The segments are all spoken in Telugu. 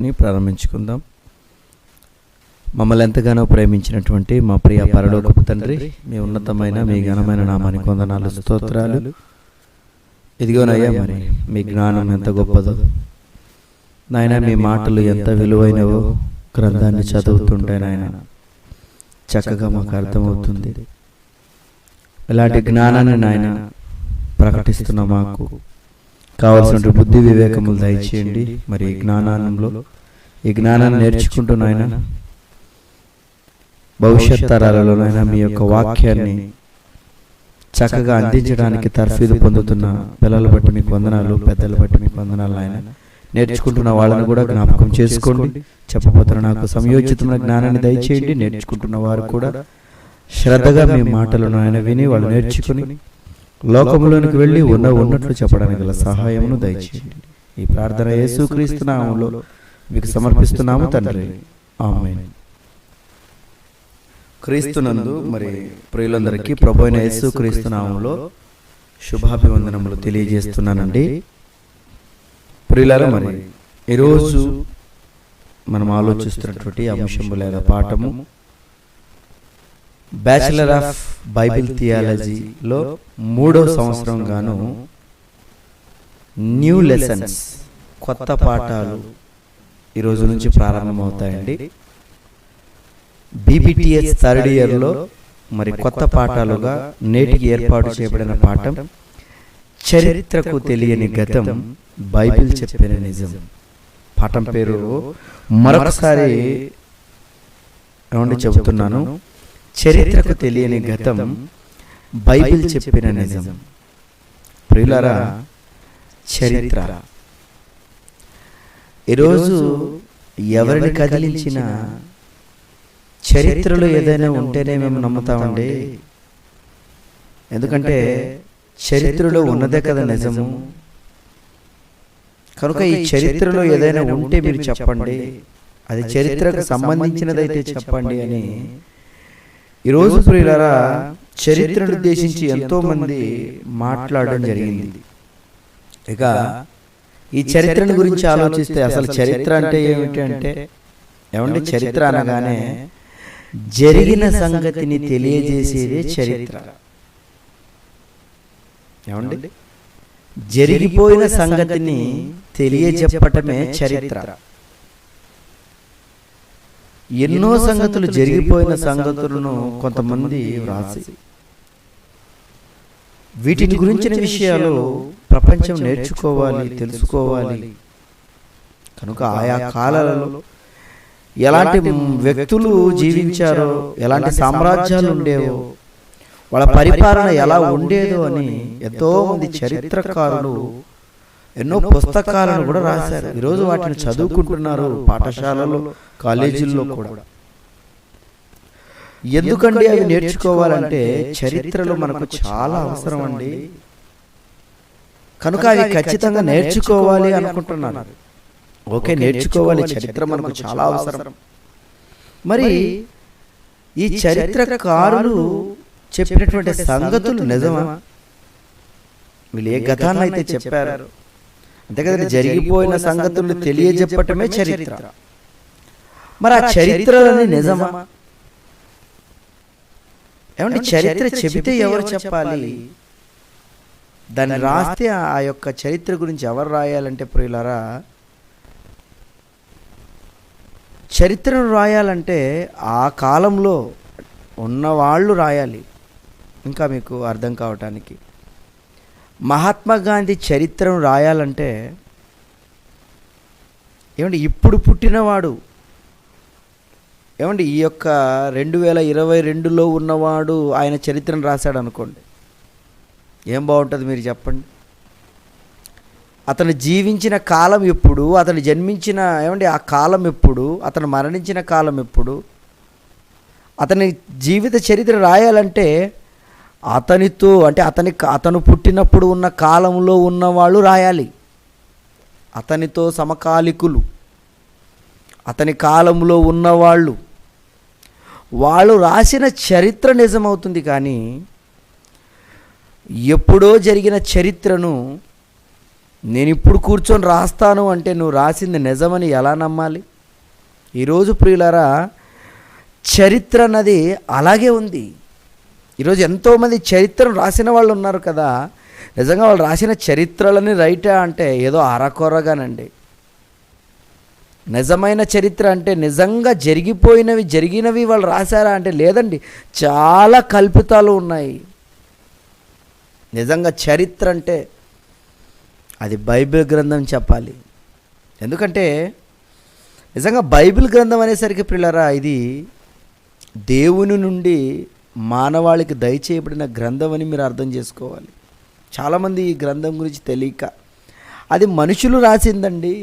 ప్రారంభించుకుందాం. మమ్మల్ని ఎంతగానో ప్రేమించినటువంటి మా ప్రియ పరలోకపు తండ్రి, మీ ఉన్నతమైన మీ ఘనమైన నామానికి వందనాలు, స్తోత్రాలు. ఇదిగోనయ్యా, మరి మీ జ్ఞానం ఎంత గొప్పదో నాయన, మీ మాటలు ఎంత విలువైనవో గ్రంథాన్ని చదువుతుంటే నాయన చక్కగా మాకు అర్థమవుతుంది. ఇలాంటి జ్ఞానాన్ని నాయన ప్రకటిస్తున్న మాకు కావలసిన బుద్ధి వివేకములు దయచేయండి. మరి ఈ జ్ఞానాన్ని నేర్చుకుంటూ నాయన భవిష్యత్ తరాలలోనైనా మీ యొక్క వాక్యాన్ని చక్కగా అందించడానికి తర్ఫీదు పొందుతున్న పిల్లలు బట్టి మీకు వందనాలు, పెద్దలు బట్టి మీకు వందనాలు. ఆయన నేర్చుకుంటున్న వాళ్ళని కూడా జ్ఞాపకం చేసుకోండి. చెప్పబోతున్న నాకు సమయోచితమైన జ్ఞానాన్ని దయచేయండి. నేర్చుకుంటున్న వారు కూడా శ్రద్ధగా మీ మాటలను ఆయన విని వాళ్ళు నేర్చుకుని లోకంలోనికి వెళ్ళి ఉన్నట్లు చెప్పడానికి గల సహాయమును దయచేయండి. ఈ ప్రార్థన యేసుక్రీస్తు నామములో మీకు సమర్పిస్తున్నాము తండ్రి, ఆమేన్. క్రీస్తునందు మరి ప్రియులందరికీ ప్రభు అయిన యేసుక్రీస్తు నామములో శుభాభివందనములు తెలియజేస్తున్నానండి. ప్రియులారా, మరి ఈరోజు మనం ఆలోచిస్తున్నటువంటి అంశము లేదా పాఠము బ్యాచిలర్ ఆఫ్ బైబిల్ థియాలజీలో 3వ సంవత్సరం గాను న్యూ లెసన్స్, కొత్త పాఠాలు ఈరోజు నుంచి ప్రారంభమవుతాయండి. బీబీటీఎస్ 3rd ఇయర్లో మరి కొత్త పాఠాలుగా నేటికి ఏర్పాటు చేయబడిన పాఠం చరిత్రకు తెలియని గతం, బైబిల్ చెప్పిన నిజం. పాఠం పేరు మరొకసారి ఏమండి చెబుతున్నాను, చరిత్రకు తెలియని గతం, బైబిల్ చెప్పిన నిజం. ప్రియులారా, చరిత్ర ఈరోజు ఎవరిని కదిలించిన చరిత్రలో ఏదైనా ఉంటేనే మేము నమ్ముతామండి. ఎందుకంటే చరిత్రలో ఉన్నదే కదా నిజము. కనుక ఈ చరిత్రలో ఏదైనా ఉంటే మీరు చెప్పండి, అది చరిత్రకు సంబంధించినదైతే చెప్పండి అని ఈరోజు ప్రియులారా చరిత్రను ఉద్దేశించి ఎంతో మంది మాట్లాడడం జరిగింది. ఇక ఈ చరిత్రను గురించి ఆలోచిస్తే అసలు చరిత్ర అంటే ఏమిటి అంటే, ఏమండి, చరిత్ర అనగానే జరిగిన సంగతిని తెలియజేసేదే చరిత్ర. ఏమండి, జరిగిపోయిన సంగతిని తెలియజెప్పటమే చరిత్ర. ఎన్నో సంగతులు, జరిగిపోయిన సంగతులను కొంతమంది వ్రాసి వీటిని గురించిన విషయాలు ప్రపంచం నేర్చుకోవాలి, తెలుసుకోవాలి. కనుక ఆయా కాలాలలో ఎలాంటి వ్యక్తులు జీవించారో, ఎలాంటి సామ్రాజ్యాలు ఉండేవో, వాళ్ళ పరిపాలన ఎలా ఉండేదో అని ఎంతో మంది చరిత్రకారులు ఎన్నో పుస్తకాలను కూడా రాశారు. ఈరోజు వాటిని చదువుకుంటున్నారు పాఠశాలలో, కాలేజీల్లో కూడా. ఎందుకండి అవి నేర్చుకోవాలంటే చరిత్రలో మనకు చాలా అవసరం అండి. కనుక అవి ఖచ్చితంగా నేర్చుకోవాలి అనుకుంటున్నారు. ఓకే, నేర్చుకోవాలి, చరిత్ర మనకు చాలా అవసరం. మరి ఈ చరిత్రకారులు చెప్పినటువంటి సంగతులు నిజమా? వీళ్ళు ఏ గతాన్ని అయితే చెప్పారు, అంతే కదండి, జరిగిపోయిన సంగతులు తెలియజెప్పటమే చరిత్ర. మరి ఆ చరిత్రలని నిజమా? ఏమంటే చరిత్ర చెబితే ఎవరు చెప్పాలి? దాన్ని రాస్తే ఆ యొక్క చరిత్ర గురించి ఎవరు రాయాలంటే ప్రియులారా, చరిత్రను రాయాలంటే ఆ కాలంలో ఉన్నవాళ్ళు రాయాలి. ఇంకా మీకు అర్థం కావటానికి, మహాత్మా గాంధీ చరిత్రను రాయాలంటే ఏమండి ఇప్పుడు పుట్టినవాడు, ఏమండి ఈ యొక్క 2022లో ఉన్నవాడు ఆయన చరిత్రను రాశాడు అనుకోండి, ఏం బాగుంటుంది మీరు చెప్పండి? అతను జీవించిన కాలం ఎప్పుడు, అతను జన్మించిన ఏమండి ఆ కాలం ఎప్పుడు, అతను మరణించిన కాలం ఎప్పుడు, అతని జీవిత చరిత్ర రాయాలంటే అతనితో అంటే అతను పుట్టినప్పుడు ఉన్న కాలంలో ఉన్నవాళ్ళు రాయాలి. అతనితో సమకాలికులు, అతని కాలంలో ఉన్నవాళ్ళు, వాళ్ళు రాసిన చరిత్ర నిజమవుతుంది. కానీ ఎప్పుడో జరిగిన చరిత్రను నేను ఇప్పుడు కూర్చొని రాస్తాను అంటే నువ్వు రాసింది నిజమని ఎలా నమ్మాలి? ఈరోజు ప్రియులారా, చరిత్ర అన్నది అలాగే ఉంది. ఈరోజు ఎంతోమంది చరిత్రను రాసిన వాళ్ళు ఉన్నారు కదా, నిజంగా వాళ్ళు రాసిన చరిత్రలని రైటా అంటే ఏదో అరకొరగానండి. నిజమైన చరిత్ర అంటే నిజంగా జరిగినవి వాళ్ళు రాశారా అంటే లేదండి, చాలా కల్పితాలు ఉన్నాయి. నిజంగా చరిత్ర అంటే అది బైబిల్ గ్రంథం చెప్పాలి. ఎందుకంటే నిజంగా బైబిల్ గ్రంథం అనేసరికి ప్రియులారా, ఇది దేవుని నుండి మానవాళికి దయచేయబడిన గ్రంథం అని మీరు అర్థం చేసుకోవాలి. చాలామంది ఈ గ్రంథం గురించి తెలియక అది మనుషులు రాసిందండి,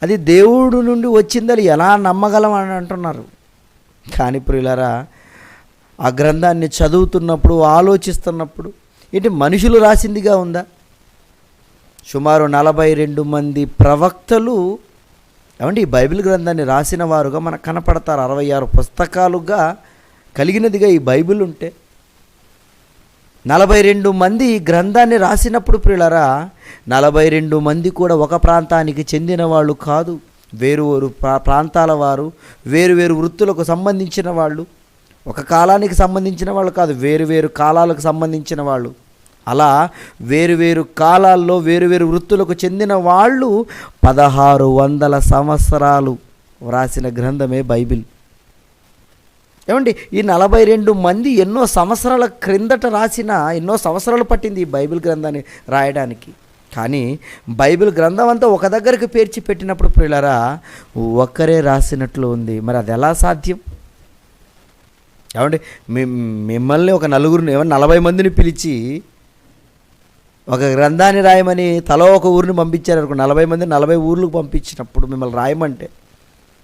అది దేవుడు నుండి వచ్చిందని ఎలా నమ్మగలం అని అంటున్నారు. కానీ ప్రియులారా, ఆ గ్రంథాన్ని చదువుతున్నప్పుడు ఆలోచిస్తున్నప్పుడు ఏంటి మనుషులు రాసిందిగా ఉందా? సుమారు 42 మంది ప్రవక్తలు ఏమంటే ఈ బైబిల్ గ్రంథాన్ని రాసిన వారుగా మనకు కనపడతారు. 66 పుస్తకాలుగా కలిగినదిగా ఈ బైబిల్ ఉంటే 42 మంది ఈ గ్రంథాన్ని రాసినప్పుడు ప్రియులారా, 42 మంది కూడా ఒక ప్రాంతానికి చెందిన వాళ్ళు కాదు, వేరు ప్రాంతాల వారు, వేరు వృత్తులకు సంబంధించిన వాళ్ళు, ఒక కాలానికి సంబంధించిన వాళ్ళు కాదు, వేరు కాలాలకు సంబంధించిన వాళ్ళు. అలా వేరు కాలాల్లో వేరు వృత్తులకు చెందిన వాళ్ళు 1600 సంవత్సరాలు వ్రాసిన గ్రంథమే బైబిల్. ఏమండి, ఈ 42 మంది ఎన్నో సంవత్సరాల క్రిందట ఎన్నో సంవత్సరాలు పట్టింది ఈ బైబిల్ గ్రంథాన్ని రాయడానికి. కానీ బైబిల్ గ్రంథం అంతా ఒక దగ్గరికి పేర్చి పెట్టినప్పుడు ప్రియులారా, ఒక్కరే రాసినట్లు ఉంది. మరి అది ఎలా సాధ్యం? ఏమండి, మిమ్మల్ని ఒక నలుగురిని 40 మందిని పిలిచి ఒక గ్రంథాన్ని రాయమని తలో ఒక ఊరిని పంపించారు. 40 మంది 40 ఊర్లకు పంపించినప్పుడు మిమ్మల్ని రాయమంటే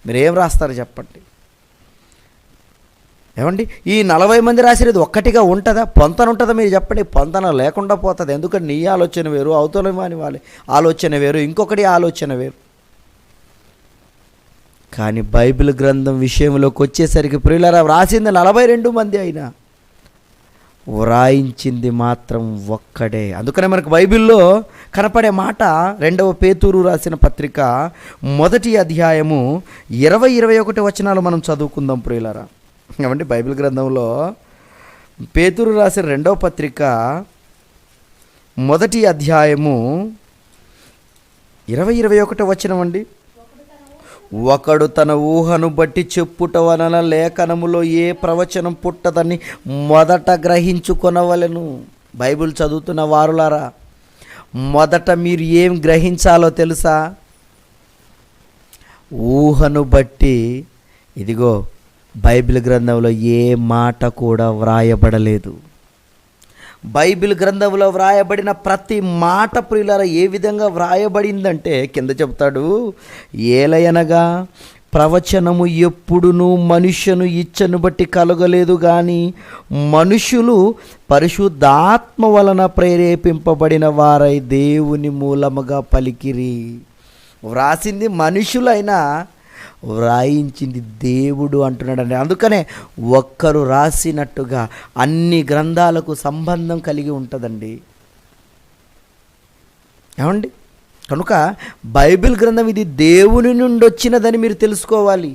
మీరు ఏం రాస్తారు చెప్పండి? ఏమండి, ఈ 40 మంది రాసినది ఒక్కటిగా ఉంటుందా? పొంతన ఉంటుందా? మీరు చెప్పండి. పొంతన లేకుండా పోతుంది. ఎందుకంటే నీ ఆలోచన వేరు, అవతల వాని వాళ్ళ ఆలోచన వేరు, ఇంకొకటి ఆలోచన వేరు. కానీ బైబిల్ గ్రంథం విషయంలోకి వచ్చేసరికి ప్రియులారా, రాసింది 42 మంది అయినా వ్రాయించింది మాత్రం ఒక్కడే. అందుకనే మనకు బైబిల్లో కనపడే మాట 2వ పేతురు రాసిన పత్రిక 1వ అధ్యాయము 20-21 వచనాలు మనం చదువుకుందాం ప్రియులారా. ఏమండి, బైబిల్ గ్రంథంలో పేతురు రాసిన 2వ పత్రిక 1వ అధ్యాయము 20-21 వచనం అండి. ఒకడు తన ఊహను బట్టి చెప్పుట వలన లేఖనములో ఏ ప్రవచనం పుట్టదని మొదట గ్రహించుకొనవలెను. బైబిల్ చదువుతున్న వారులారా, మొదట మీరు ఏం గ్రహించాలో తెలుసా? ఊహను బట్టి. ఇదిగో బైబిల్ గ్రంథంలో ఏ మాట కూడా వ్రాయబడలేదు. బైబిల్ గ్రంథంలో వ్రాయబడిన ప్రతి మాట ప్రియులారా ఏ విధంగా వ్రాయబడిందంటే కింద చెప్తాడు, ఏలయనగా ప్రవచనము ఎప్పుడునూ మనుష్యును ఇచ్చను బట్టి కలగలేదు, కానీ మనుషులు పరిశుద్ధాత్మ వలన ప్రేరేపింపబడిన వారై దేవుని మూలముగా పలికిరి. వ్రాసింది మనుషులైనా వ్రాయించింది దేవుడు అంటున్నాడండి. అందుకనే ఒక్కరు రాసినట్టుగా అన్ని గ్రంథాలకు సంబంధం కలిగి ఉంటుందండి. ఏమండి, కనుక బైబిల్ గ్రంథం ఇది దేవుని నుండి వచ్చినదని మీరు తెలుసుకోవాలి.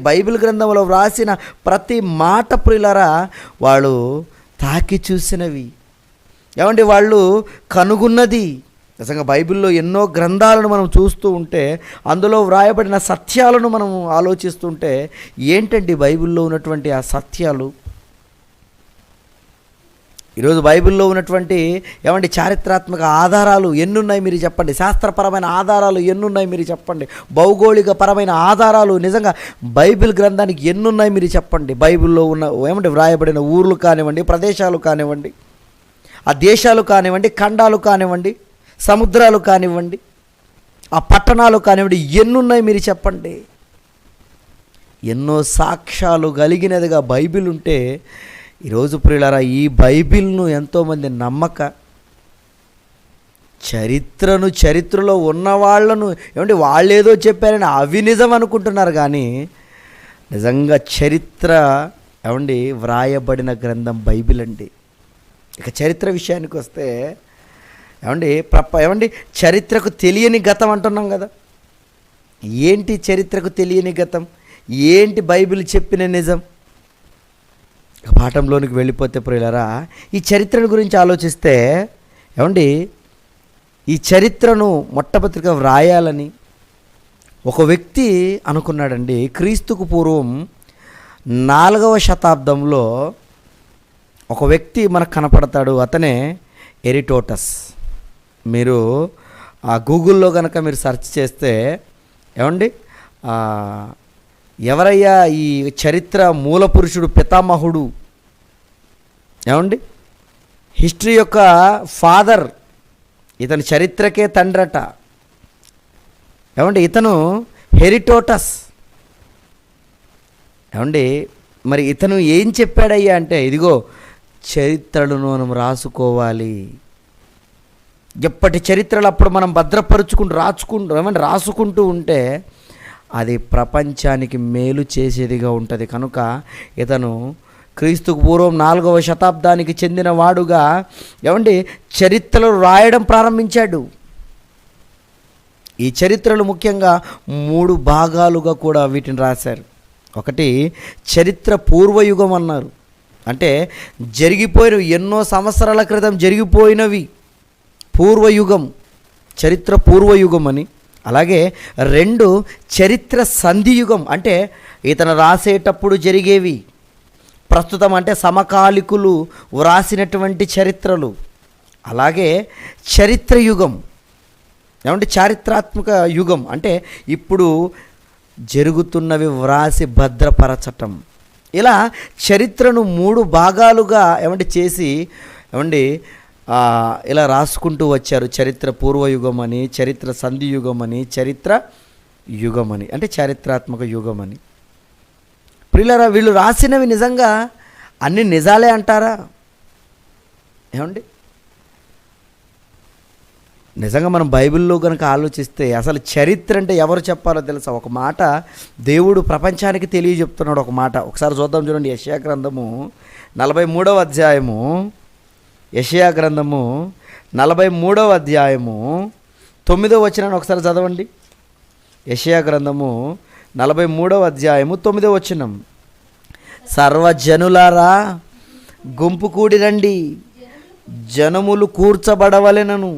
బైబిల్ గ్రంథంలో వ్రాసిన ప్రతి మాట ప్రియులారా వాళ్ళు తాకి చూసినవి. ఏమండి, వాళ్ళు కనుగొన్నది. నిజంగా బైబిల్లో ఎన్నో గ్రంథాలను మనం చూస్తూ ఉంటే అందులో వ్రాయబడిన సత్యాలను మనం ఆలోచిస్తుంటే ఏంటండి బైబిల్లో ఉన్నటువంటి ఆ సత్యాలు? ఈరోజు బైబిల్లో ఉన్నటువంటి ఏమంటే చారిత్రాత్మక ఆధారాలు ఎన్నున్నాయి మీరు చెప్పండి? శాస్త్రపరమైన ఆధారాలు ఎన్నున్నాయి మీరు చెప్పండి? భౌగోళిక పరమైన ఆధారాలు నిజంగా బైబిల్ గ్రంథానికి ఎన్నున్నాయి మీరు చెప్పండి? బైబిల్లో ఉన్న ఏమంటే వ్రాయబడిన ఊర్లు కానివ్వండి, ప్రదేశాలు కానివ్వండి, ఆ దేశాలు కానివ్వండి, ఖండాలు కానివ్వండి, సముద్రాలు కానివ్వండి, ఆ పట్టణాలు కానివ్వండి, ఎన్నున్నాయి మీరు చెప్పండి? ఎన్నో సాక్ష్యాలు కలిగినదిగా బైబిల్ ఉంటే ఈరోజు ప్రియులారా ఈ బైబిల్ను ఎంతోమంది నమ్మక చరిత్రలో ఉన్న వాళ్ళను ఏమంటే వాళ్ళేదో చెప్పారని అవి నిజం అనుకుంటున్నారు. కానీ నిజంగా చరిత్ర ఏమండి వ్రాయబడిన గ్రంథం బైబిల్ అండి. ఇక చరిత్ర విషయానికి వస్తే ఏమండి చరిత్రకు తెలియని గతం అంటున్నాం కదా. ఏంటి చరిత్రకు తెలియని గతం? ఏంటి బైబిల్ చెప్పిన నిజం? పాఠంలోనికి వెళ్ళిపోతే ప్రియులారా, ఈ చరిత్రను గురించి ఆలోచిస్తే ఈ చరిత్రను మొట్టమొదటిగా వ్రాయాలని ఒక వ్యక్తి అనుకున్నాడండి. క్రీస్తుకు పూర్వం 4వ శతాబ్దంలో ఒక వ్యక్తి మనకు కనపడతాడు. అతనే ఎరిటోటస్. మీరు ఆ గూగుల్లో కనుక మీరు సెర్చ్ చేస్తే ఎవరయ్యా ఈ చరిత్ర మూల పురుషుడు, పితామహుడు, హిస్టరీ యొక్క ఫాదర్, ఇతని చరిత్రకే తండ్రట. ఇతను హెరిటోటస్. మరి ఇతను ఏం చెప్పాడయ్యా అంటే, ఇదిగో చరిత్రలను మనం రాసుకోవాలి. ఎప్పటి చరిత్రలు అప్పుడు మనం రాసుకుంటూ ఉంటే అది ప్రపంచానికి మేలు చేసేదిగా ఉంటుంది. కనుక ఇతను క్రీస్తుకు పూర్వం 4వ శతాబ్దానికి చెందిన వాడుగా చరిత్రలు రాయడం ప్రారంభించాడు. ఈ చరిత్రలు ముఖ్యంగా 3 భాగాలుగా కూడా వీటిని రాశారు. ఒకటి చరిత్ర పూర్వయుగం అన్నారు, అంటే జరిగిపోయినవి, ఎన్నో సంవత్సరాల క్రితం జరిగిపోయినవి పూర్వయుగం, చరిత్ర పూర్వయుగం అని. అలాగే 2 చరిత్ర సంధియుగం, అంటే ఇతను రాసేటప్పుడు జరిగేవి, ప్రస్తుతం అంటే సమకాలికులు వ్రాసినటువంటి చరిత్రలు. అలాగే చరిత్ర యుగం, చారిత్రాత్మక యుగం, అంటే ఇప్పుడు జరుగుతున్నవి వ్రాసి భద్రపరచటం. ఇలా చరిత్రను 3 భాగాలుగా చేసి ఇలా రాసుకుంటూ వచ్చారు. చరిత్ర పూర్వయుగం అని, చరిత్ర సంధియుగం అని, చరిత్ర యుగం అని, అంటే చారిత్రాత్మక యుగం అని. ప్రియులారా, వీళ్ళు రాసినవి నిజంగా అన్ని నిజాలే అంటారా? నిజంగా మనం బైబిల్లో కనుక ఆలోచిస్తే అసలు చరిత్ర అంటే ఎవరు చెప్పాలో తెలుసా? ఒక మాట దేవుడు ప్రపంచానికి తెలియజెప్తున్నాడు. ఒక మాట ఒకసారి చూద్దాం, చూడండి. యెషయా గ్రంథము 43వ అధ్యాయము, యెషయా గ్రంథము 43వ అధ్యాయము 9వ వచనాన్ని ఒకసారి చదవండి. యెషయా గ్రంథము 43వ అధ్యాయము 9వ వచనం. సర్వజనులారా గుంపు కూడి రండి, జనములు కూర్చబడవలెనను,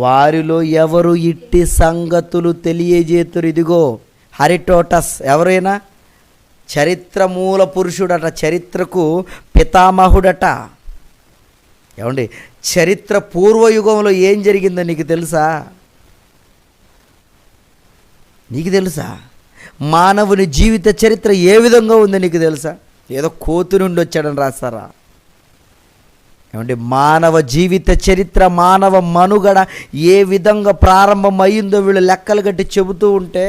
వారిలో ఎవరు ఇట్టి సంగతులు తెలియజేతురు. ఇదిగో హెరిటోటస్, ఎవరైనా చరిత్ర మూల పురుషుడట, చరిత్రకు పితామహుడట. చరిత్ర పూర్వయుగంలో ఏం జరిగిందో నీకు తెలుసా? మానవుని జీవిత చరిత్ర ఏ విధంగా ఉందో నీకు తెలుసా? ఏదో కోతి నుండి వచ్చాడని రాస్తారా? మానవ జీవిత చరిత్ర, మానవ మనుగడ ఏ విధంగా ప్రారంభమైందో వీళ్ళు లెక్కలు కట్టి చెబుతూ ఉంటే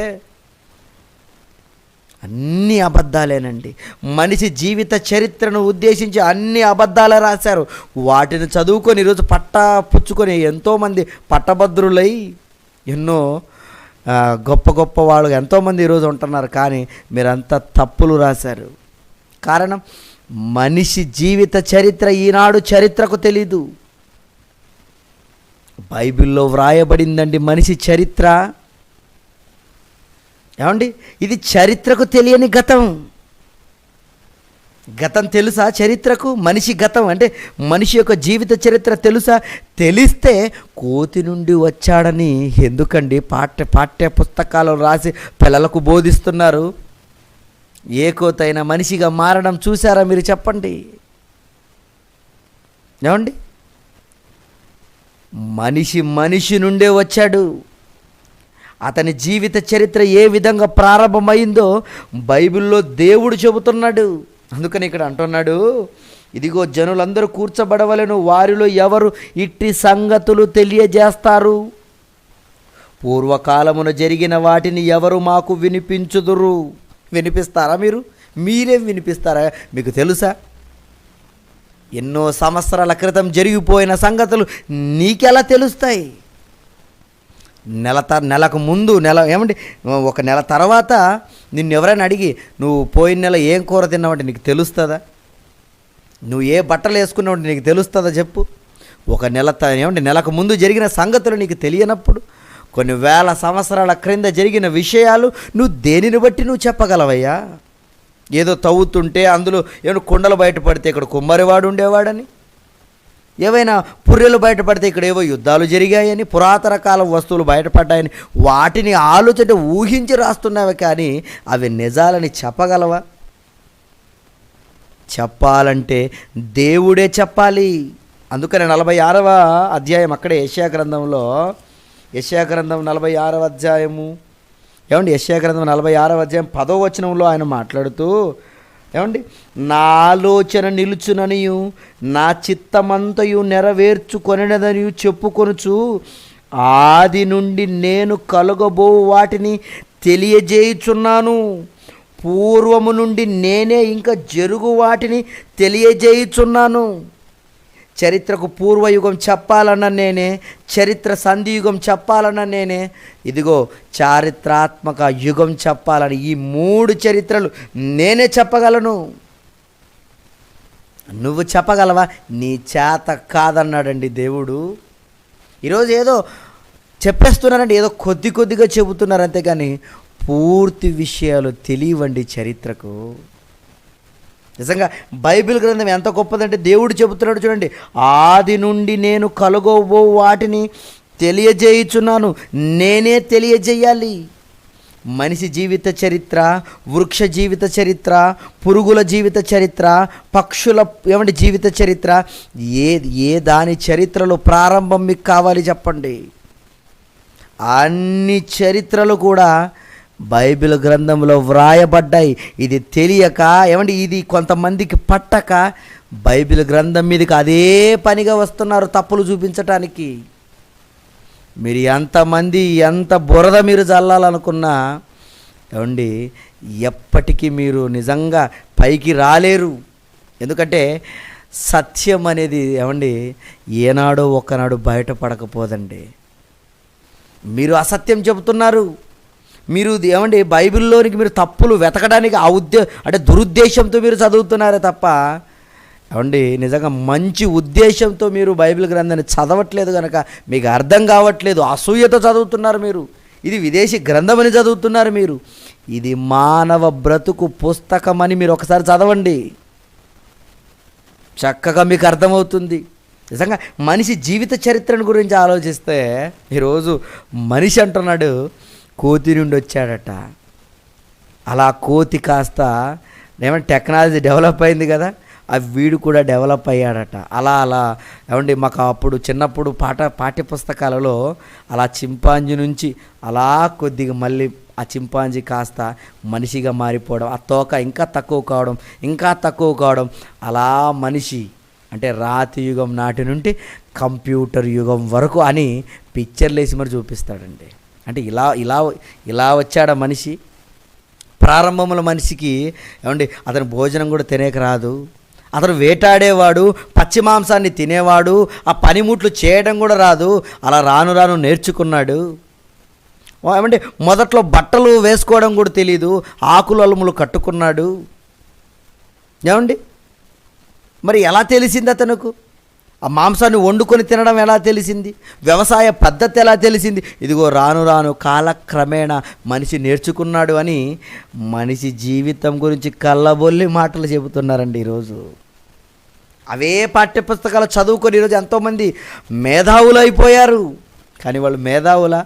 అన్ని అబద్ధాలేనండి. మనిషి జీవిత చరిత్రను ఉద్దేశించి అన్ని అబద్ధాలే రాశారు. వాటిని చదువుకొని ఈరోజు పుచ్చుకొని ఎంతోమంది పట్టభద్రులై ఎన్నో గొప్ప గొప్ప వాళ్ళు ఎంతోమంది ఈరోజు ఉంటున్నారు. కానీ మీరంతా తప్పులు రాశారు. కారణం, మనిషి జీవిత చరిత్ర ఈనాడు చరిత్రకు తెలీదు. బైబిల్లో వ్రాయబడిందండి మనిషి చరిత్ర. ఇది చరిత్రకు తెలియని గతం. గతం తెలుసా చరిత్రకు? మనిషి గతం అంటే మనిషి యొక్క జీవిత చరిత్ర తెలుసా? తెలిస్తే కోతి నుండి వచ్చాడని ఎందుకండి పాఠ్య పుస్తకాలు రాసి పిల్లలకు బోధిస్తున్నారు? ఏ కోతైనా మనిషిగా మారడం చూసారా మీరు? చెప్పండి. మనిషి నుండే వచ్చాడు. అతని జీవిత చరిత్ర ఏ విధంగా ప్రారంభమైందో బైబిల్లో దేవుడు చెబుతున్నాడు. అందుకని ఇక్కడ అంటున్నాడు, ఇదిగో జనులందరూ కూర్చబడవలెను, వారిలో ఎవరు ఇట్టి సంగతులు తెలియజేస్తారు? పూర్వకాలమున జరిగిన వాటిని ఎవరు మాకు వినిపించుదురు? వినిపిస్తారా? మీరేం వినిపిస్తారా? మీకు తెలుసా? ఎన్నో సంవత్సరాల క్రితం జరిగిపోయిన సంగతులు నీకెలా తెలుస్తాయి? నెలకు ముందు ఒక నెల తర్వాత నిన్ను ఎవరైనా అడిగి నువ్వు పోయిన నెల ఏం కూర తిన్నావంటే నీకు తెలుస్తుందా? నువ్వు ఏ బట్టలు వేసుకున్నావంటే నీకు తెలుస్తుందా? చెప్పు. ఒక నెలకు ముందు జరిగిన సంగతులు నీకు తెలియనప్పుడు, కొన్ని వేల సంవత్సరాల క్రింద జరిగిన విషయాలు నువ్వు దేనిని బట్టి నువ్వు చెప్పగలవయ్యా? ఏదో తవ్వుతుంటే అందులో ఏమైనా కుండలు బయటపడితే ఇక్కడ కుమ్మరివాడు ఉండేవాడని, ఏవైనా పుర్రెలు బయటపడితే ఇక్కడ ఏవో యుద్ధాలు జరిగాయని, పురాతన కాలం వస్తువులు బయటపడ్డాయని వాటిని ఆలోచన ఊహించి రాస్తున్నావే, కానీ అవి నిజాలని చెప్పగలవా? చెప్పాలంటే దేవుడే చెప్పాలి. అందుకని 46వ అధ్యాయం అక్కడే యెషయా గ్రంథం 46వ అధ్యాయము, ఏమండి, యెషయా గ్రంథం 46వ అధ్యాయం 10వ వచనంలో ఆయన మాట్లాడుతూ, ఏమండి, నా ఆలోచన నిలుచుననియు నా చిత్తమంతయు నెరవేర్చుకొనినదనియు చెప్పుకొనుచు ఆది నుండి నేను కలుగబో వాటిని తెలియజేయుచున్నాను, పూర్వము నుండి నేనే ఇంకా జరుగు వాటిని తెలియజేయుచున్నాను. చరిత్రకు పూర్వయుగం చెప్పాలన్న నేనే, చరిత్ర సంధియుగం చెప్పాలన్న నేనే, ఇదిగో చారిత్రాత్మక యుగం చెప్పాలని ఈ 3 చరిత్రలు నేనే చెప్పగలను. నువ్వు చెప్పగలవా? నీ చేత కాదన్నాడండి దేవుడు. ఈరోజు ఏదో చెప్పేస్తున్నారండి, ఏదో కొద్దిగా చెబుతున్నారు అంతేగాని పూర్తి విషయాలు తెలియవండి చరిత్రకు. నిజంగా బైబిల్ గ్రంథం ఎంత గొప్పదంటే దేవుడు చెబుతున్నాడు చూడండి, ఆది నుండి నేను కలుగబో వాటిని తెలియజేయుచున్నాను, నేనే తెలియజేయాలి. మనిషి జీవిత చరిత్ర, వృక్ష జీవిత చరిత్ర, పురుగుల జీవిత చరిత్ర, పక్షుల జీవిత చరిత్ర, ఏ దాని చరిత్రలో ప్రారంభం మీకు కావాలి చెప్పండి? అన్ని చరిత్రలు కూడా బైబిల్ గ్రంథంలో వ్రాయబడ్డాయి. ఇది తెలియక, ఇది కొంతమందికి పట్టక బైబిల్ గ్రంథం మీదకి అదే పనిగా వస్తున్నారు తప్పులు చూపించటానికి. మీరు ఎంతమంది ఎంత బురద మీరు జల్లాలనుకున్నా ఎప్పటికీ మీరు నిజంగా పైకి రాలేరు. ఎందుకంటే సత్యం అనేది ఏనాడో ఒకనాడు బయటపడకపోదండి. మీరు అసత్యం చెబుతున్నారు. మీరు బైబిల్లోనికి మీరు తప్పులు వెతకడానికి దురుద్దేశంతో మీరు చదువుతున్నారే తప్ప నిజంగా మంచి ఉద్దేశంతో మీరు బైబిల్ గ్రంథాన్ని చదవట్లేదు కనుక మీకు అర్థం కావట్లేదు. అసూయతో చదువుతున్నారు మీరు. ఇది విదేశీ గ్రంథం అని చదువుతున్నారు మీరు. ఇది మానవ బ్రతుకు పుస్తకం అని మీరు ఒకసారి చదవండి, చక్కగా మీకు అర్థమవుతుంది. నిజంగా మనిషి జీవిత చరిత్రను గురించి ఆలోచిస్తే ఈరోజు మనిషి అంటున్నాడు కోతి నుండి వచ్చాడట. అలా కోతి కాస్త టెక్నాలజీ డెవలప్ అయింది కదా, వీడు కూడా డెవలప్ అయ్యాడట. అలా మాకు అప్పుడు చిన్నప్పుడు పాఠ్యపుస్తకాలలో అలా చింపాంజీ నుంచి అలా కొద్దిగా మళ్ళీ ఆ చింపాంజీ కాస్త మనిషిగా మారిపోవడం, ఆ తోక ఇంకా తక్కువ కావడం, అలా మనిషి రాతి యుగం నాటి నుండి కంప్యూటర్ యుగం వరకు అని పిక్చర్లు వేసి మరి చూపిస్తాడండి. ఇలా వచ్చాడా మనిషి. ప్రారంభంలో మనిషికి అతను భోజనం కూడా తినేక రాదు, అతను వేటాడేవాడు, పచ్చి మాంసాన్ని తినేవాడు, ఆ పనిముట్లు చేయడం కూడా రాదు. అలా రాను నేర్చుకున్నాడు. మొదట్లో బట్టలు వేసుకోవడం కూడా తెలీదు, ఆకులు అలుములు కట్టుకున్నాడు. మరి ఎలా తెలిసింది అతనుకు? ఆ మాంసాన్ని వండుకొని తినడం ఎలా తెలిసింది? వ్యవసాయ పద్ధతి ఎలా తెలిసింది? ఇదిగో రాను కాలక్రమేణా మనిషి నేర్చుకున్నాడు అని మనిషి జీవితం గురించి కళ్ళబొల్లి మాటలు చెబుతున్నారండి ఈరోజు. అవే పాఠ్యపుస్తకాలు చదువుకొని ఈరోజు ఎంతోమంది మేధావులు అయిపోయారు. కానీ వాళ్ళు మేధావులా?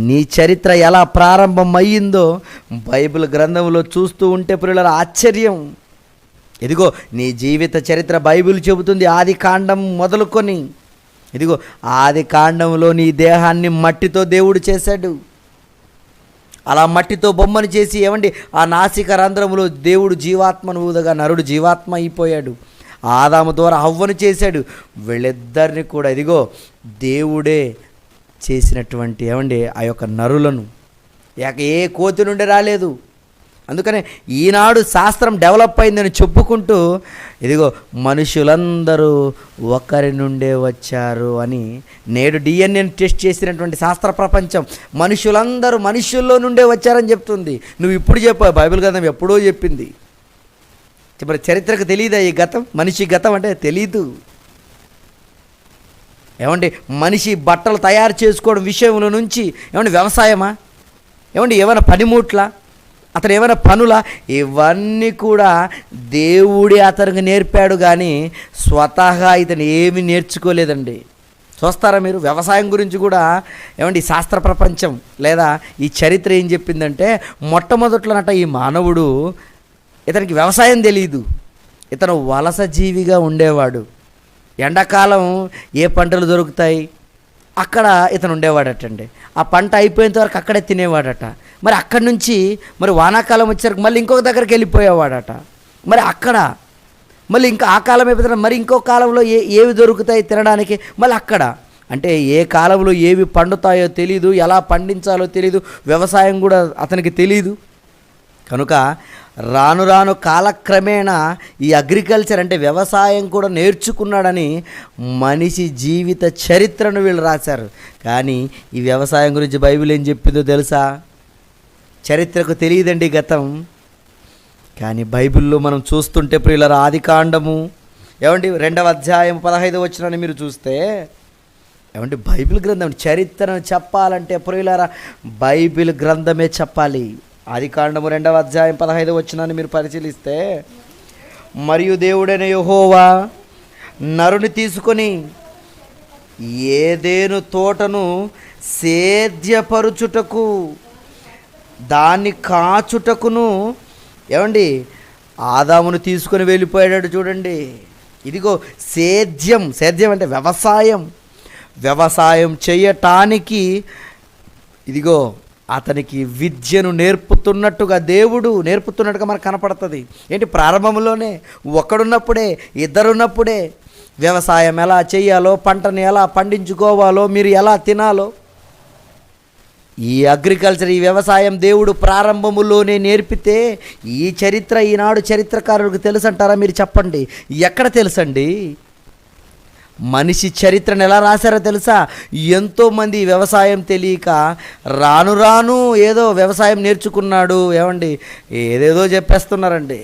నీ చరిత్ర ఎలా ప్రారంభం అయ్యిందో బైబిల్ గ్రంథంలో చూస్తూ ఉంటే ప్రియులారా ఆశ్చర్యం. ఇదిగో నీ జీవిత చరిత్ర బైబిల్ చెబుతుంది. ఆది కాండం మొదలుకొని ఇదిగో ఆది కాండంలో నీ దేహాన్ని మట్టితో దేవుడు చేశాడు. అలా మట్టితో బొమ్మను చేసి ఆ నాసిక రంధ్రములో దేవుడు జీవాత్మను ఊదగా నరుడు జీవాత్మ అయిపోయాడు. ఆదాము ద్వారా హవ్వను చేశాడు. వీళ్ళిద్దరిని కూడా ఇదిగో దేవుడే చేసినటువంటి ఆ యొక్క నరులను ఏ కోతి నుండి రాలేదు. అందుకనే ఈనాడు శాస్త్రం డెవలప్ అయిందని చెప్పుకుంటూ ఇదిగో మనుషులందరూ ఒకరి నుండే వచ్చారు అని నేడు డిఎన్ఏని టెస్ట్ చేసినటువంటి శాస్త్ర ప్రపంచం మనుషులందరూ మనుషుల్లో నుండే వచ్చారని చెప్తుంది. నువ్వు ఇప్పుడు చెప్పావు, బైబిల్ గ్రంథం ఎప్పుడో చెప్పింది. మరి చరిత్రకు తెలియదా ఈ గతం? మనిషి గతం అంటే తెలీదు. ఏమండి మనిషి బట్టలు తయారు చేసుకోవడం విషయంలో నుంచి ఏమండి వ్యవసాయమా, ఏమండి ఏమైనా పనిముట్లా, అతను ఏమైనా పనులా, ఇవన్నీ కూడా దేవుడే అతనికి నేర్పాడు కానీ స్వతహా ఇతను ఏమీ నేర్చుకోలేదండి. చూస్తారా మీరు, వ్యవసాయం గురించి కూడా ఏమండి శాస్త్ర ప్రపంచం లేదా ఈ చరిత్ర ఏం చెప్పిందంటే, మొట్టమొదట్లోనట ఈ మానవుడు, ఇతనికి వ్యవసాయం తెలియదు, ఇతను వలస జీవిగా ఉండేవాడు. ఎండాకాలం ఏ పంటలు దొరుకుతాయి అక్కడ ఇతను ఉండేవాడటండి. ఆ పంట అయిపోయేంత వరకు అక్కడే తినేవాడట. మరి అక్కడి నుంచి మరి వానాకాలం వచ్చేసరికి మళ్ళీ ఇంకొక దగ్గరికి వెళ్ళిపోయేవాడట. మరి అక్కడ మళ్ళీ ఇంకా ఆ కాలం అయిపోతున్నా మరి ఇంకో కాలంలో ఏవి దొరుకుతాయి తినడానికి, మళ్ళీ అక్కడ. అంటే ఏ కాలంలో ఏవి పండుతాయో తెలీదు, ఎలా పండించాలో తెలీదు, వ్యవసాయం కూడా అతనికి తెలీదు. కనుక రాను రాను కాలక్రమేణా ఈ అగ్రికల్చర్ అంటే వ్యవసాయం కూడా నేర్చుకున్నాడని మనిషి జీవిత చరిత్రను వీళ్ళు రాశారు. కానీ ఈ వ్యవసాయం గురించి బైబిల్ ఏం చెప్పిందో తెలుసా? చరిత్రకు తెలియదండి గతం. కానీ బైబిల్లో మనం చూస్తుంటే ప్రియులారా, ఆదికాండము ఏమండి 2వ అధ్యాయం 15వ వచనాన్ని మీరు చూస్తే, ఏమంటే బైబిల్ గ్రంథం చరిత్రను చెప్పాలంటే ప్రియులారా బైబిల్ గ్రంథమే చెప్పాలి. ఆదికాండము 2వ అధ్యాయం 15వ వచనాన్ని మీరు పరిశీలిస్తే, మరియు దేవుడైన యెహోవా నరుని తీసుకొని ఏదెను తోటను సేద్యపరుచుటకు దాన్ని కాచుటకును, ఏమండి ఆదామును తీసుకొని వెళ్ళిపోయాడు. చూడండి, ఇదిగో సేద్యం అంటే వ్యవసాయం చేయటానికి ఇదిగో అతనికి విద్యను నేర్పుతున్నట్టుగా దేవుడు నేర్పుతున్నట్టుగా మనకు కనపడుతుంది. ఏంటి, ప్రారంభంలోనే ఒక్కడున్నప్పుడే, ఇద్దరున్నప్పుడే వ్యవసాయం ఎలా చేయాలో, పంటను ఎలా పండించుకోవాలో, మీరు ఎలా తినాలో, ఈ అగ్రికల్చర్ ఈ వ్యవసాయం దేవుడు ప్రారంభములోనే నేర్పితే ఈ చరిత్ర ఈనాడు చరిత్రకారులకు తెలుసంటారా? మీరు చెప్పండి, ఎక్కడ తెలుసండి? మనిషి చరిత్రను ఎలా రాశారో తెలుసా? ఎంతోమంది వ్యవసాయం తెలియక రాను రాను ఏదో వ్యవసాయం నేర్చుకున్నాడు, ఏమండి ఏదేదో చెప్పేస్తున్నారండి.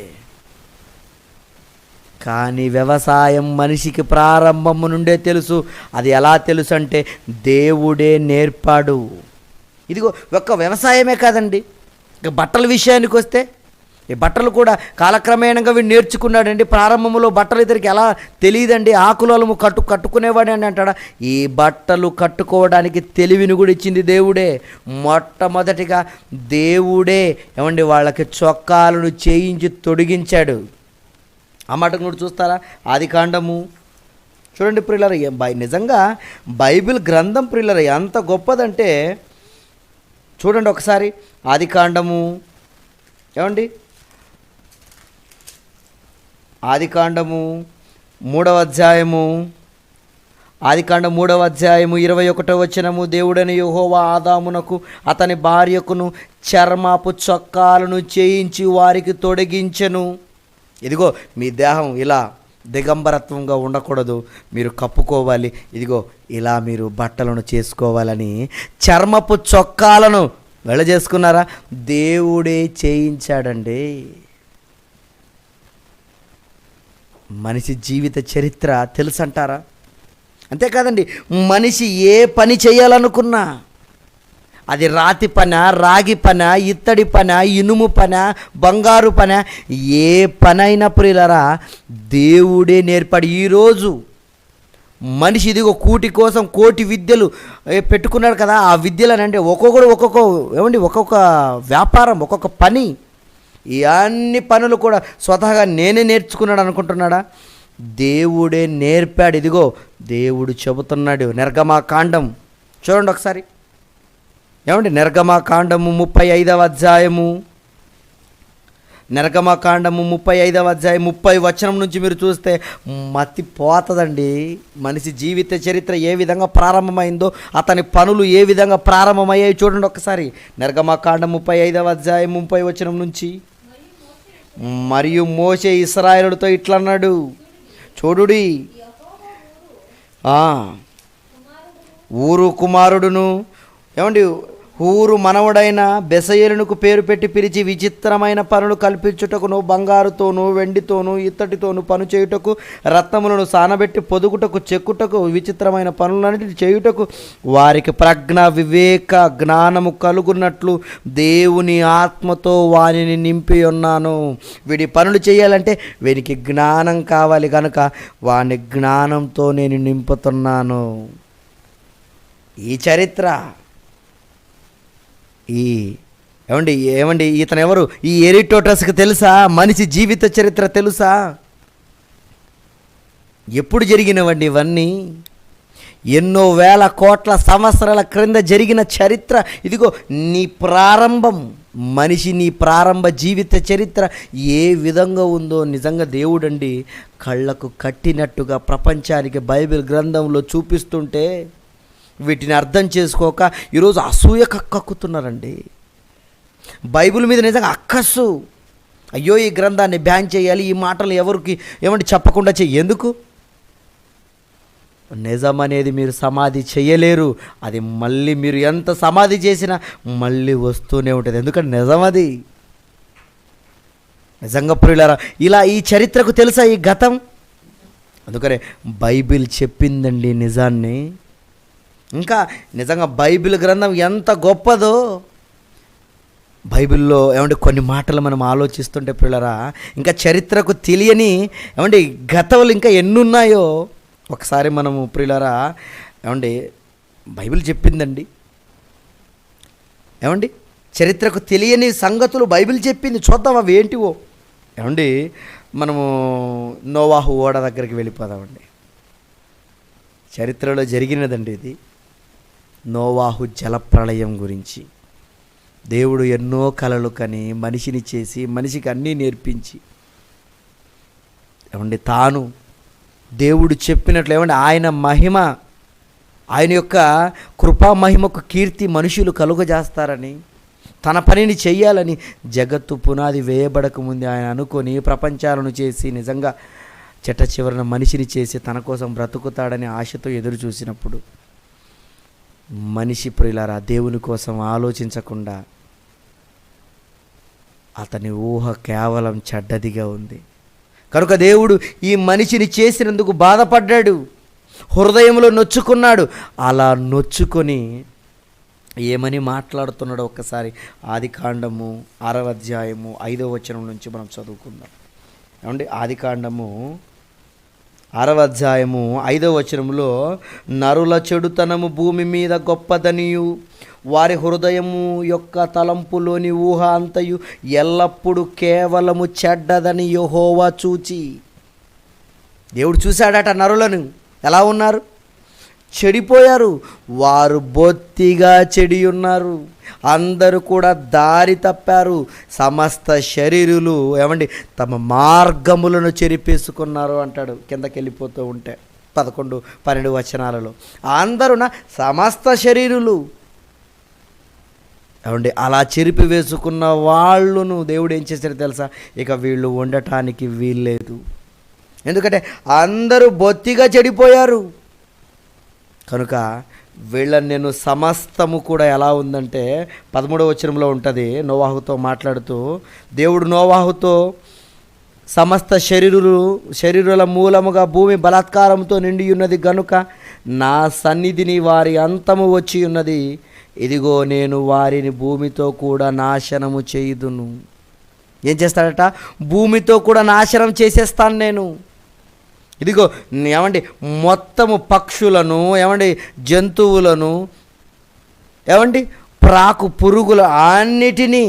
కానీ వ్యవసాయం మనిషికి ప్రారంభము నుండే తెలుసు. అది ఎలా తెలుసు అంటే దేవుడే నేర్పాడు. ఇదిగో ఒక్క వ్యవసాయమే కాదండి, ఇక బట్టల విషయానికి వస్తే ఈ బట్టలు కూడా కాలక్రమేణంగా వీడు నేర్చుకున్నాడండి. ప్రారంభంలో బట్టలు ఇతనికి ఎలా తెలియదండి, ఆకులము కట్టుకునేవాడు అని అంటాడా? ఈ బట్టలు కట్టుకోవడానికి తెలివిని కూడా ఇచ్చింది దేవుడే. మొట్టమొదటిగా దేవుడే ఏమండి వాళ్ళకి చొక్కాలను చేయించి తొడిగించాడు. ఆ మాటకు కూడా చూస్తారా? ఆదికాండము చూడండి ప్రియులారా, నిజంగా బైబిల్ గ్రంథం ప్రియులారా ఎంత గొప్పదంటే చూడండి ఒకసారి. ఆదికాండము ఏమండి, ఆదికాండము 3వ అధ్యాయము 21వ వచనము, దేవుడైన యెహోవా ఆదామునకు అతని భార్యకును చర్మపు చొక్కాలను చేయించి వారికి తొడిగించెను. ఇదిగో మీ దేహం ఇలా దిగంబరత్వంగా ఉండకూడదు, మీరు కప్పుకోవాలి, ఇదిగో ఇలా మీరు బట్టలను చేసుకోవాలని చర్మపు చొక్కాలను చేసుకున్నారా? దేవుడే చేయించాడండి. మనిషి జీవిత చరిత్ర తెలుసంటారా? అంతేకాదండి, మనిషి ఏ పని చేయాలనుకున్నా, అది రాతి పన, రాగి పన, ఇత్తడి పన, ఇనుము పన, బంగారు పన, ఏ పనైనా ప్రియులారా దేవుడే నేర్పాడు. ఈరోజు మనిషి ఇదిగో కూటి కోసం కోటి విద్యలు పెట్టుకున్నాడు కదా, ఆ విద్యలనంటే ఒక్కొక్క వ్యాపారం, ఒక్కొక్క పని, ఈ అన్ని పనులు కూడా స్వతహాగా నేనే నేర్చుకున్నాడు అనుకుంటున్నాడా? దేవుడే నేర్పాడు. ఇదిగో దేవుడు చెబుతున్నాడు. నిర్గమాకాండం చూడండి ఒకసారి, ఏమండి నిర్గమాకాండము 35వ అధ్యాయము, నిర్గమాకాండము 35వ అధ్యాయం 30 వచనం నుంచి మీరు చూస్తే మతిపోతుందండి. మనిషి జీవిత చరిత్ర ఏ విధంగా ప్రారంభమైందో, అతని పనులు ఏ విధంగా ప్రారంభమయ్యాయి చూడండి ఒకసారి. నిర్గమాకాండం 35వ అధ్యాయం 30 వచనం నుంచి, మరియు మోషే ఇశ్రాయేలుతో ఇట్లన్నాడు, చూడుడి ఊరు కుమారుడును, ఏమండి హూరు మనవడైన బెసయేలునకు పేరు పెట్టి పిలిచి, విచిత్రమైన పనులు కల్పించుటకును, బంగారుతోనూ వెండితోనూ ఇత్తడితోనూ పను చేయుటకు, రత్నములను సానబెట్టి పొదుగుటకు, చెక్కుటకు, విచిత్రమైన పనులన్నిటిని చేయుటకు వారికి ప్రజ్ఞ వివేక జ్ఞానము కలుగున్నట్లు దేవుని ఆత్మతో వానిని నింపి ఉన్నాను. వీడి పనులు చేయాలంటే వీనికి జ్ఞానం కావాలి కనుక వాని జ్ఞానంతో నేను నింపుతున్నాను. ఈ చరిత్ర ఏమండి ఇతను ఎవరు? ఈ ఎరిటోటస్కి తెలుసా? మనిషి జీవిత చరిత్ర తెలుసా? ఎప్పుడు జరిగినవండి ఇవన్నీ? ఎన్నో వేల కోట్ల సంవత్సరాల క్రింద జరిగిన చరిత్ర. ఇదిగో నీ ప్రారంభం, మనిషి నీ ప్రారంభ జీవిత చరిత్ర ఏ విధంగా ఉందో నిజంగా దేవుడండి కళ్ళకు కట్టినట్టుగా ప్రపంచానికి బైబిల్ గ్రంథంలో చూపిస్తుంటే వీటిని అర్థం చేసుకోక ఈరోజు అసూయ కక్కుతున్నారండి. బైబిల్ మీద నిజంగా అక్కస్సు, అయ్యో ఈ గ్రంథాన్ని బ్యాన్ చేయాలి, ఈ మాటలు ఎవరికి చెప్పకుండా ఎందుకు? నిజం అనేది మీరు సమాధి చేయలేరు. అది మళ్ళీ మీరు ఎంత సమాధి చేసినా మళ్ళీ వస్తూనే ఉంటుంది. ఎందుకంటే నిజం అది. నిజంగా ప్రియులారా, ఇలా ఈ చరిత్రకు తెలుసా ఈ గతం? అందుకనే బైబిల్ చెప్పిందండి నిజాన్ని. ఇంకా నిజంగా బైబిల్ గ్రంథం ఎంత గొప్పదో బైబిల్లో కొన్ని మాటలు మనం ఆలోచిస్తుంటే ప్రియులారా, ఇంకా చరిత్రకు తెలియని గతవులు ఇంకా ఎన్నున్నాయో ఒకసారి మనము ప్రియులారా బైబిల్ చెప్పిందండి. చరిత్రకు తెలియని సంగతులు బైబిల్ చెప్పింది. చూద్దాం అవి ఏంటివో. మనము నోవాహు ఓడ దగ్గరికి వెళ్ళిపోదామండి. చరిత్రలో జరిగినదండి ఇది. నోవాహు జలప్రళయం గురించి దేవుడు ఎన్నో కలలు కని మనిషిని చేసి మనిషికి అన్నీ నేర్పించి తాను దేవుడు చెప్పినట్లు ఆయన మహిమ, ఆయన యొక్క కృపా మహిమకు కీర్తి మనుషులు కలుగజేస్తారని, తన పనిని చెయ్యాలని జగత్తు పునాది వేయబడక ముందే ఆయన అనుకొని ప్రపంచాలను చేసి నిజంగా చెట్ట చివరన మనిషిని చేసి తన కోసం బ్రతుకుతాడని ఆశతో ఎదురు చూసినప్పుడు మనిషి ప్రియులారా దేవుని కోసం ఆలోచించకుండా అతని ఊహ కేవలం చెడ్డదిగా ఉంది కనుక దేవుడు ఈ మనిషిని చేసినందుకు బాధపడ్డాడు, హృదయంలో నొచ్చుకున్నాడు. అలా నొచ్చుకొని ఏమని మాట్లాడుతున్నాడో ఒక్కసారి ఆదికాండము 6వ అధ్యాయము 5వ వచనం నుంచి మనం చదువుకుందాం. ఆదికాండము 6వ అధ్యాయము 5వ వచనంలో, నరుల చెడుతనము భూమి మీద గొప్పదనియు, వారి హృదయము యొక్క తలంపులోని ఊహ అంతయు ఎల్లప్పుడూ కేవలము చెడ్డదని యెహోవా చూచి. దేవుడు చూశాడట నరులను ఎలా ఉన్నారు, చెడిపోయారు. వారు బొత్తిగా చెడి ఉన్నారు, అందరూ కూడా దారి తప్పారు. సమస్త శరీరులు తమ మార్గములను చెరిపేసుకున్నారు అంటాడు కిందకి వెళ్ళిపోతూ ఉంటే 11-12 వచనాలలో. అందరూ సమస్త శరీరులు అలా చెరిపి వేసుకున్న వాళ్ళను దేవుడు ఏం చేశారో తెలుసా? ఇక వీళ్ళు ఉండటానికి వీల్లేదు, ఎందుకంటే అందరూ బొత్తిగా చెడిపోయారు. కనుక వీళ్ళని నేను సమస్తము కూడా ఎలా ఉందంటే 13వ వచనంలో ఉంటుంది. నోవాహుతో మాట్లాడుతూ దేవుడు నోవాహుతో, సమస్త శరీరుల మూలముగా భూమి బలాత్కారంతో నిండి ఉన్నది గనుక నా సన్నిధిని వారి అంతము వచ్చి ఉన్నది. ఇదిగో నేను వారిని భూమితో కూడా నాశనము చేయుదును. ఏం చేస్తాడట? భూమితో కూడా నాశనం చేసేస్తాను నేను. ఇదిగో మొత్తము పక్షులను జంతువులను ప్రాకు పురుగులు అన్నిటినీ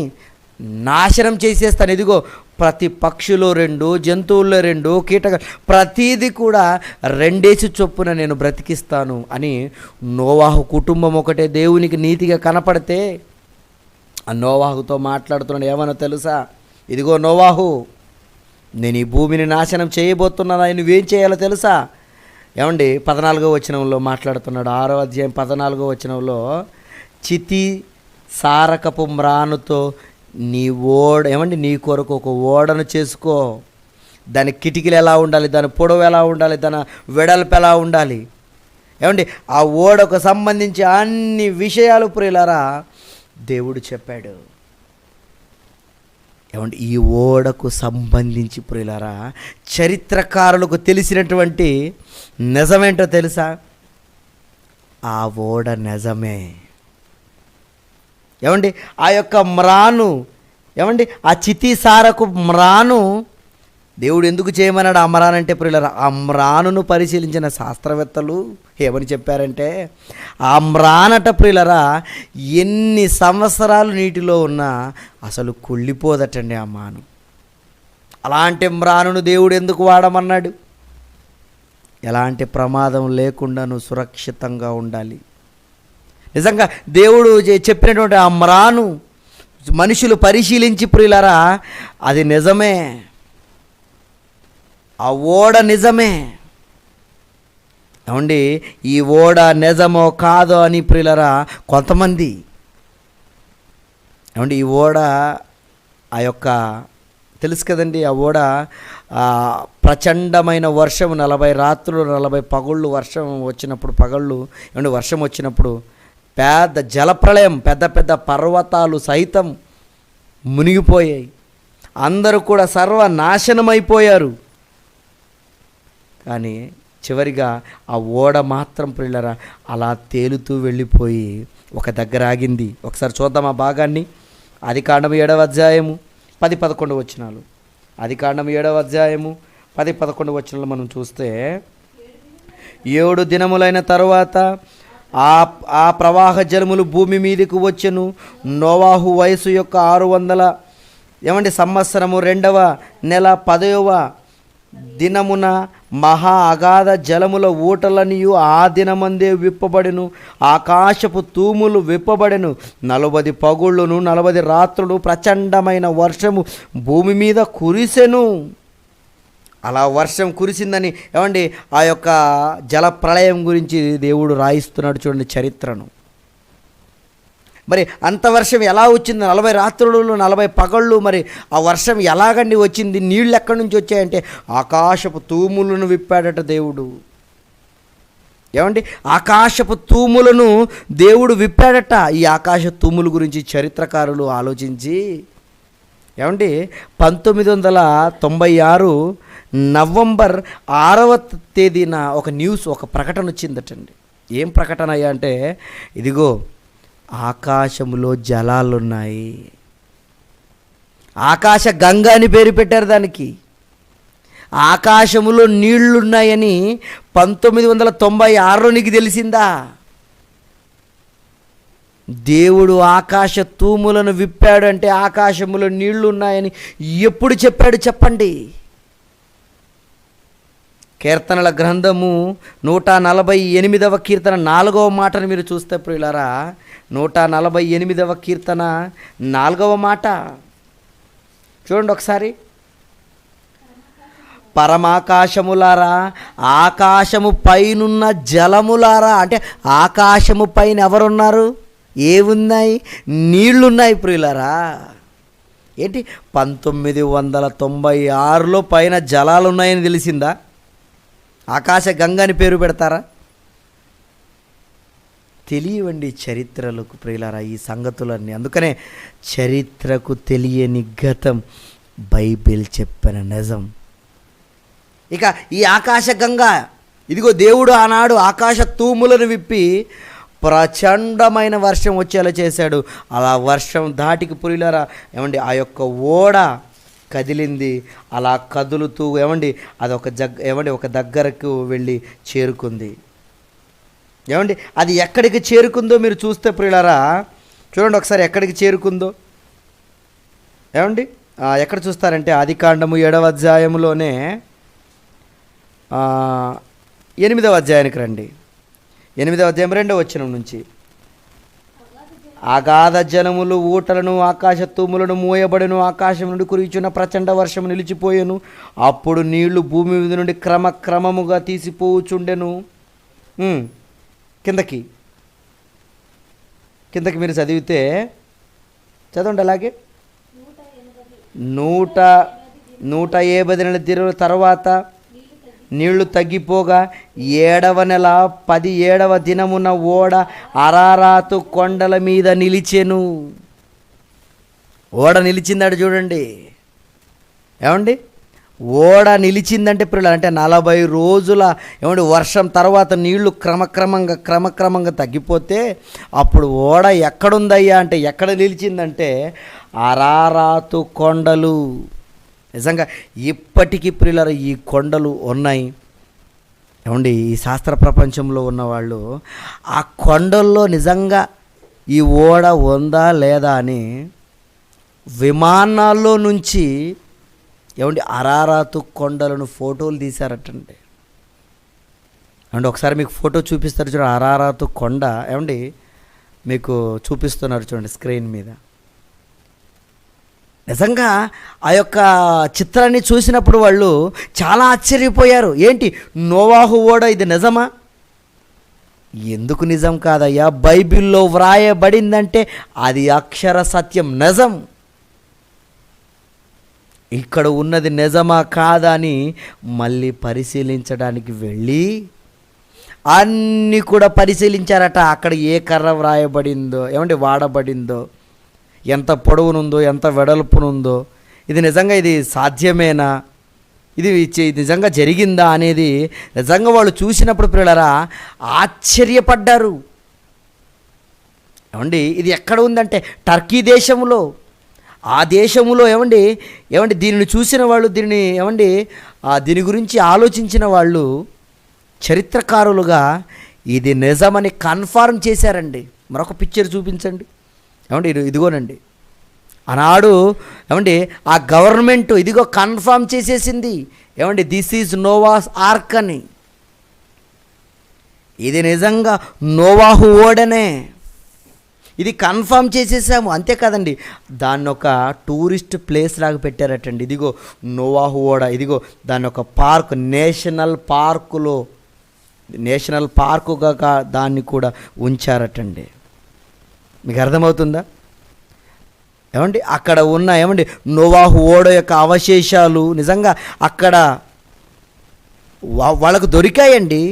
నాశనం చేసేస్తాను. ఇదిగో ప్రతి పక్షులో 2, జంతువుల్లో 2, కీటక ప్రతీది కూడా 2 చొప్పున నేను బ్రతికిస్తాను అని నోవాహు కుటుంబం ఒకటే దేవునికి నీతిగా కనపడితే ఆ నోవాహుతో మాట్లాడుతున్నాడు. ఏమన్నా తెలుసా? ఇదిగో నోవాహు, నేను ఈ భూమిని నాశనం చేయబోతున్నాను, నువ్వేం చేయాలో తెలుసా? 14వ వచనంలో మాట్లాడుతున్నాడు. 6వ అధ్యాయం 14వ వచనంలో, చితి సారకపు మ్రానుతో నీ నీ కొరకు ఒక ఓడను చేసుకో. దాని కిటికీలు ఎలా ఉండాలి, దాని పొడవు ఎలా ఉండాలి, దాని వెడల్పు ఎలా ఉండాలి, ఆ ఓడకు సంబంధించి అన్ని విషయాలు ప్రియులారా దేవుడు చెప్పాడు. ఏమంటే ఈ ఓడకు సంబంధించి ప్రియులారా చరిత్రకారులకు తెలిసినటువంటి నిజమేంటో తెలుసా? ఆ ఓడ నిజమే. ఏమండి ఆ యొక్క మ్రాను, ఏమండి ఆ చితిసారకు మ్రాను దేవుడు ఎందుకు చేయమన్నాడు? ఆ మ్రాన్ అంటే ప్రియులారా, ఆ మ్రానును పరిశీలించిన శాస్త్రవేత్తలు ఏమని చెప్పారంటే, ఆ మ్రానట ప్రియులారా ఎన్ని సంవత్సరాలు నీటిలో ఉన్నా అసలు కుళ్ళిపోదటండి ఆ మాను. అలాంటి మ్రానును దేవుడు ఎందుకు వాడమన్నాడు? ఎలాంటి ప్రమాదం లేకుండా నువ్వు సురక్షితంగా ఉండాలి. నిజంగా దేవుడు చెప్పినటువంటి ఆ మ్రాను మనుషులు పరిశీలించి ప్రియులారా అది నిజమే, ఆ ఓడ నిజమే. ఏమండి ఈ ఓడ నిజమో కాదో అని ప్రియులారా కొంతమంది, ఏమండి ఈ ఓడ ఆ యొక్క తెలుసు కదండి, ఆ ఓడ ప్రచండమైన వర్షం 40 రాత్రులు 40 పగళ్ళు వర్షం వచ్చినప్పుడు, పగళ్ళు ఏమండి వర్షం వచ్చినప్పుడు పెద్ద జలప్రళయం, పెద్ద పెద్ద పర్వతాలు సైతం మునిగిపోయాయి. అందరూ కూడా సర్వనాశనమైపోయారు. కానీ చివరిగా ఆ ఓడ మాత్రం ప్రియులారా అలా తేలుతూ వెళ్ళిపోయి ఒక దగ్గర ఆగింది. ఒకసారి చూద్దాం ఆ భాగాన్ని. ఆదికాండము 7వ అధ్యాయము 10-11 వచనాలు. ఆదికాండము 7వ అధ్యాయము 10-11 వచనాలు మనం చూస్తే, 7 దినములైన తరువాత ఆ ప్రవాహ జలములు భూమి మీదకు వచ్చెను. నోవాహు వయసు యొక్క 600 సంవత్సరము 2వ నెల 10వ దినమున మహా అగాధ జలముల ఊటలనియు ఆ దినమందే విప్పబడెను. ఆకాశపు తూములు విప్పబడెను. 40 పగుళ్ళును 40 రాత్రులు ప్రచండమైన వర్షము భూమి మీద కురిసెను. అలా వర్షం కురిసిందని ఏమండి ఆ యొక్క జల ప్రళయం గురించి దేవుడు రాయిస్తున్నాడు చూడండి చరిత్రను. మరి అంత వర్షం ఎలా వచ్చింది? 40 రాత్రులు 40 పగళ్ళు. మరి ఆ వర్షం ఎలాగండి వచ్చింది? నీళ్ళు ఎక్కడి నుంచి వచ్చాయంటే ఆకాశపు తూములను విప్పాడట దేవుడు. ఏమండి ఆకాశపు తూములను దేవుడు విప్పాడట. ఈ ఆకాశ తూముల గురించి చరిత్రకారులు ఆలోచించి, ఏమండి 1996 నవంబర్ 6వ తేదీన ఒక న్యూస్, ఒక ప్రకటన వచ్చిందటండి. ఏం ప్రకటన అయ్యా అంటే, ఇదిగో ఆకాశములో జలాలున్నాయి, ఆకాశ గంగ అని పేరు పెట్టారు దానికి. ఆకాశములో నీళ్లున్నాయని 1996లో నీకు తెలిసిందా? దేవుడు ఆకాశ తూములను విప్పాడు అంటే ఆకాశములో నీళ్లు ఉన్నాయని ఎప్పుడు చెప్పాడు చెప్పండి? కీర్తనల గ్రంథము 148వ కీర్తన 4వ మాటను మీరు చూస్తే ప్రియులారా, 148వ కీర్తన 4వ మాట చూడండి ఒకసారి. పరమాకాశములారా, ఆకాశము పైనున్న జలములారా, అంటే ఆకాశము పైన ఎవరున్నారు? ఏమున్నాయి? నీళ్లున్నాయి ప్రియులారా. ఏంటి 1996లో పైన జలాలు ఉన్నాయని తెలిసిందా? ఆకాశ గంగని పేరు పెడతారా? తెలియవండి చరిత్రలకు ప్రియులారా ఈ సంగతులన్నీ. అందుకనే చరిత్రకు తెలియని గతం బైబిల్ చెప్పిన నిజం. ఇక ఈ ఆకాశ గంగ, ఇదిగో దేవుడు ఆనాడు ఆకాశ తూములను విప్పి ప్రచండమైన వర్షం వచ్చేలా చేశాడు. అలా వర్షం ధాటికి ప్రియులారా ఏమండి ఆ యొక్క ఓడ కదిలింది. అలా కదులుతూ ఏమండి అదొక ఒక దగ్గరకు వెళ్ళి చేరుకుంది. ఏమండి అది ఎక్కడికి చేరుకుందో మీరు చూస్తే ప్రియులారా చూడండి ఒకసారి ఎక్కడికి చేరుకుందో. ఏమండి ఎక్కడ చూస్తారంటే ఆదికాండము 7వ అధ్యాయంలోనే 8వ అధ్యాయానికి రండి. 8వ అధ్యాయం 2వ వచనం నుంచి, అగాధ జలములు ఊటలను ఆకాశ తూములను మూయబడెను. ఆకాశం నుండి కురియుచున్న ప్రచండ వర్షము నిలిచిపోయెను. అప్పుడు నీళ్లు భూమి మీద నుండి క్రమక్రమముగా తీసిపోవుచుండెను. కిందకి మీరు చదివితే చదవండి అలాగే. 180 నెలల తర్వాత నీళ్లు తగ్గిపోగా 7వ నెల 17వ దినమున ఓడ అరారాతు కొండల మీద నిలిచెను. ఓడ నిలిచిందాడు చూడండి. ఏమండి, ఓడ నిలిచిందంటే పిల్లలు అంటే 40 రోజుల ఏమండి వర్షం తర్వాత నీళ్లు క్రమక్రమంగా తగ్గిపోతే అప్పుడు ఓడ ఎక్కడుందయ్యా అంటే ఎక్కడ నిలిచిందంటే అరారాతు కొండలు. నిజంగా ఇప్పటికీ పిల్లలు ఈ కొండలు ఉన్నాయి. ఏమండి, ఈ శాస్త్ర ప్రపంచంలో ఉన్నవాళ్ళు ఆ కొండల్లో నిజంగా ఈ ఓడ ఉందా లేదా అని విమానాల్లో నుంచి ఏమండి అరారాతు కొండలను ఫోటోలు తీశారటండి. అండ్ ఒకసారి మీకు ఫోటో చూపిస్తారు చూడండి, అరారాతు కొండ ఏమండి మీకు చూపిస్తున్నారు చూడండి స్క్రీన్ మీద. నిజంగా ఆ యొక్క చిత్రాన్ని చూసినప్పుడు వాళ్ళు చాలా ఆశ్చర్యపోయారు. ఏంటి, నోవాహు ఓడ ఇది నిజమా? ఎందుకు నిజం కాదయ్యా, బైబిల్లో వ్రాయబడిందంటే అది అక్షర సత్యం, నిజం. ఇక్కడ ఉన్నది నిజమా కాదా అని మళ్ళీ పరిశీలించడానికి వెళ్ళి అన్నీ కూడా పరిశీలించారట. అక్కడ ఏ కర్ర వ్రాయబడిందో, ఏమంటే వాడబడిందో, ఎంత పొడవునుందో, ఎంత వెడల్పునుందో, ఇది నిజంగా ఇది సాధ్యమేనా, ఇది నిజంగా జరిగిందా అనేది నిజంగా వాళ్ళు చూసినప్పుడు పిల్లరా ఆశ్చర్యపడ్డారు. ఏమండి, ఇది ఎక్కడ ఉందంటే టర్కీ దేశంలో. ఆ దేశంలో ఏమండి దీనిని చూసిన వాళ్ళు, దీని గురించి ఆలోచించిన వాళ్ళు చరిత్రకారులుగా ఇది నిజమని కన్ఫర్మ్ చేశారండి. మరొక పిక్చర్ చూపించండి. ఇదిగోనండి, ఆనాడు ఆ గవర్నమెంట్ ఇదిగో కన్ఫర్మ్ చేసేసింది. దిస్ ఈజ్ నోవాస్ ఆర్క్ అని. ఇది నిజంగా నోవాహు ఓడనే, ఇది కన్ఫర్మ్ చేసేసాము. అంతేకాదండి, దాన్ని ఒక టూరిస్ట్ ప్లేస్ లాగా పెట్టారటండి. ఇదిగో నోవాహు ఓడ, ఇదిగో దాన్ని ఒక పార్క్, నేషనల్ పార్కుగా దాన్ని కూడా ఉంచారటండి. మీకు అర్థమవుతుందా? అక్కడ ఉన్న నోవాహు ఓడ యొక్క అవశేషాలు నిజంగా అక్కడ వాళ్ళకు దొరికాయండి.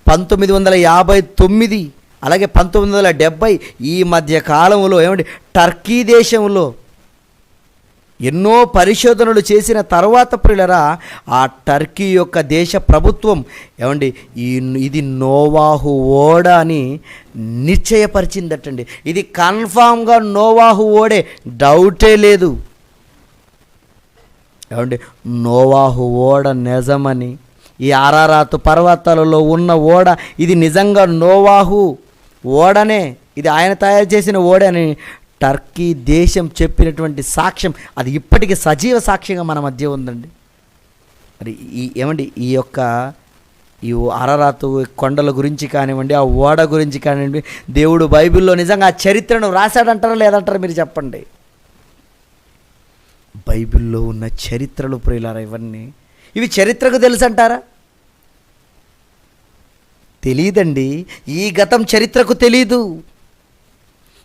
1959 అలాగే 1970 ఈ మధ్య కాలంలో టర్కీ దేశంలో ఎన్నో పరిశోధనలు చేసిన తర్వాత ప్రియులరా ఆ టర్కీ యొక్క దేశ ప్రభుత్వం ఇది నోవాహు ఓడ అని నిశ్చయపరిచిందటండి. ఇది కన్ఫామ్గా నోవాహు ఓడే, డౌటే లేదు. నోవాహు ఓడ నిజమని, ఈ అరారాతు పర్వతాలలో ఉన్న ఓడ ఇది నిజంగా నోవాహు ఓడనే, ఇది ఆయన తయారు చేసిన ఓడే అని టర్కీ దేశం చెప్పినటువంటి సాక్ష్యం అది ఇప్పటికీ సజీవ సాక్ష్యంగా మన మధ్య ఉందండి. మరి ఈ యొక్క ఈ అరారాతు కొండల గురించి కానివ్వండి, ఆ ఓడ గురించి కానివ్వండి, దేవుడు బైబిల్లో నిజంగా ఆ చరిత్రను రాశాడంటారా లేదంటారా మీరు చెప్పండి. బైబిల్లో ఉన్న చరిత్రలు ప్రియులారా ఇవి చరిత్రకు తెలుసు అంటారా? తెలీదండి. ఈ గతం చరిత్రకు తెలీదు.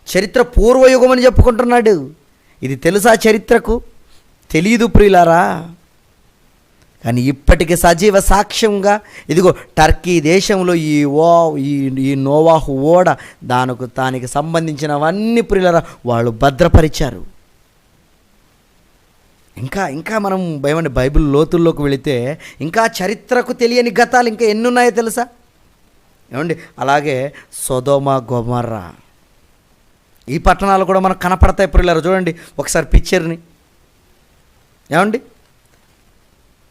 చరిత్ర పూర్వయుగం అని చెప్పుకుంటున్నాడు. ఇది తెలుసా చరిత్రకు? తెలీదు ప్రియులారా. కానీ ఇప్పటికీ సజీవ సాక్ష్యంగా ఇదిగో టర్కీ దేశంలో ఈ నోవాహు ఓడ దానికి సంబంధించినవన్నీ ప్రియులారా వాళ్ళు భద్రపరిచారు. ఇంకా మనం బైబిల్ లోతుల్లోకి వెళితే ఇంకా చరిత్రకు తెలియని గతాలు ఇంకా ఎన్ని ఉన్నాయో తెలుసా? అలాగే సొదొమ గొమొర్రా ఈ పట్టణాలు కూడా మనకు కనపడతాయి ప్రియులారా. చూడండి ఒకసారి పిక్చర్ని.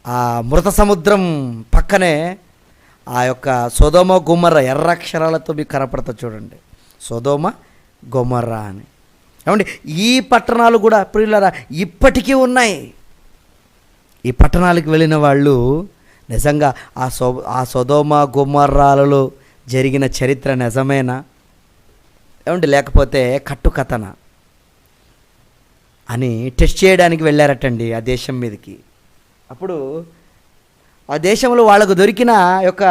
ఆ మృత సముద్రం పక్కనే ఆ యొక్క సొదొమ గొమొర్రా ఎర్రక్షరాలతో మీకు కనపడతా చూడండి, సొదొమ గొమొర్రా అని. ఈ పట్టణాలు కూడా ప్రియులారా ఇప్పటికీ ఉన్నాయి. ఈ పట్టణాలకు వెళ్ళిన వాళ్ళు నిజంగా ఆ సొదొమ గొమొర్రాలలో జరిగిన చరిత్ర నిజమేనా లేకపోతే కట్టుకథన అని టెస్ట్ చేయడానికి వెళ్ళారటండి ఆ దేశం మీదకి. అప్పుడు ఆ దేశంలో వాళ్ళకు దొరికిన యొక్క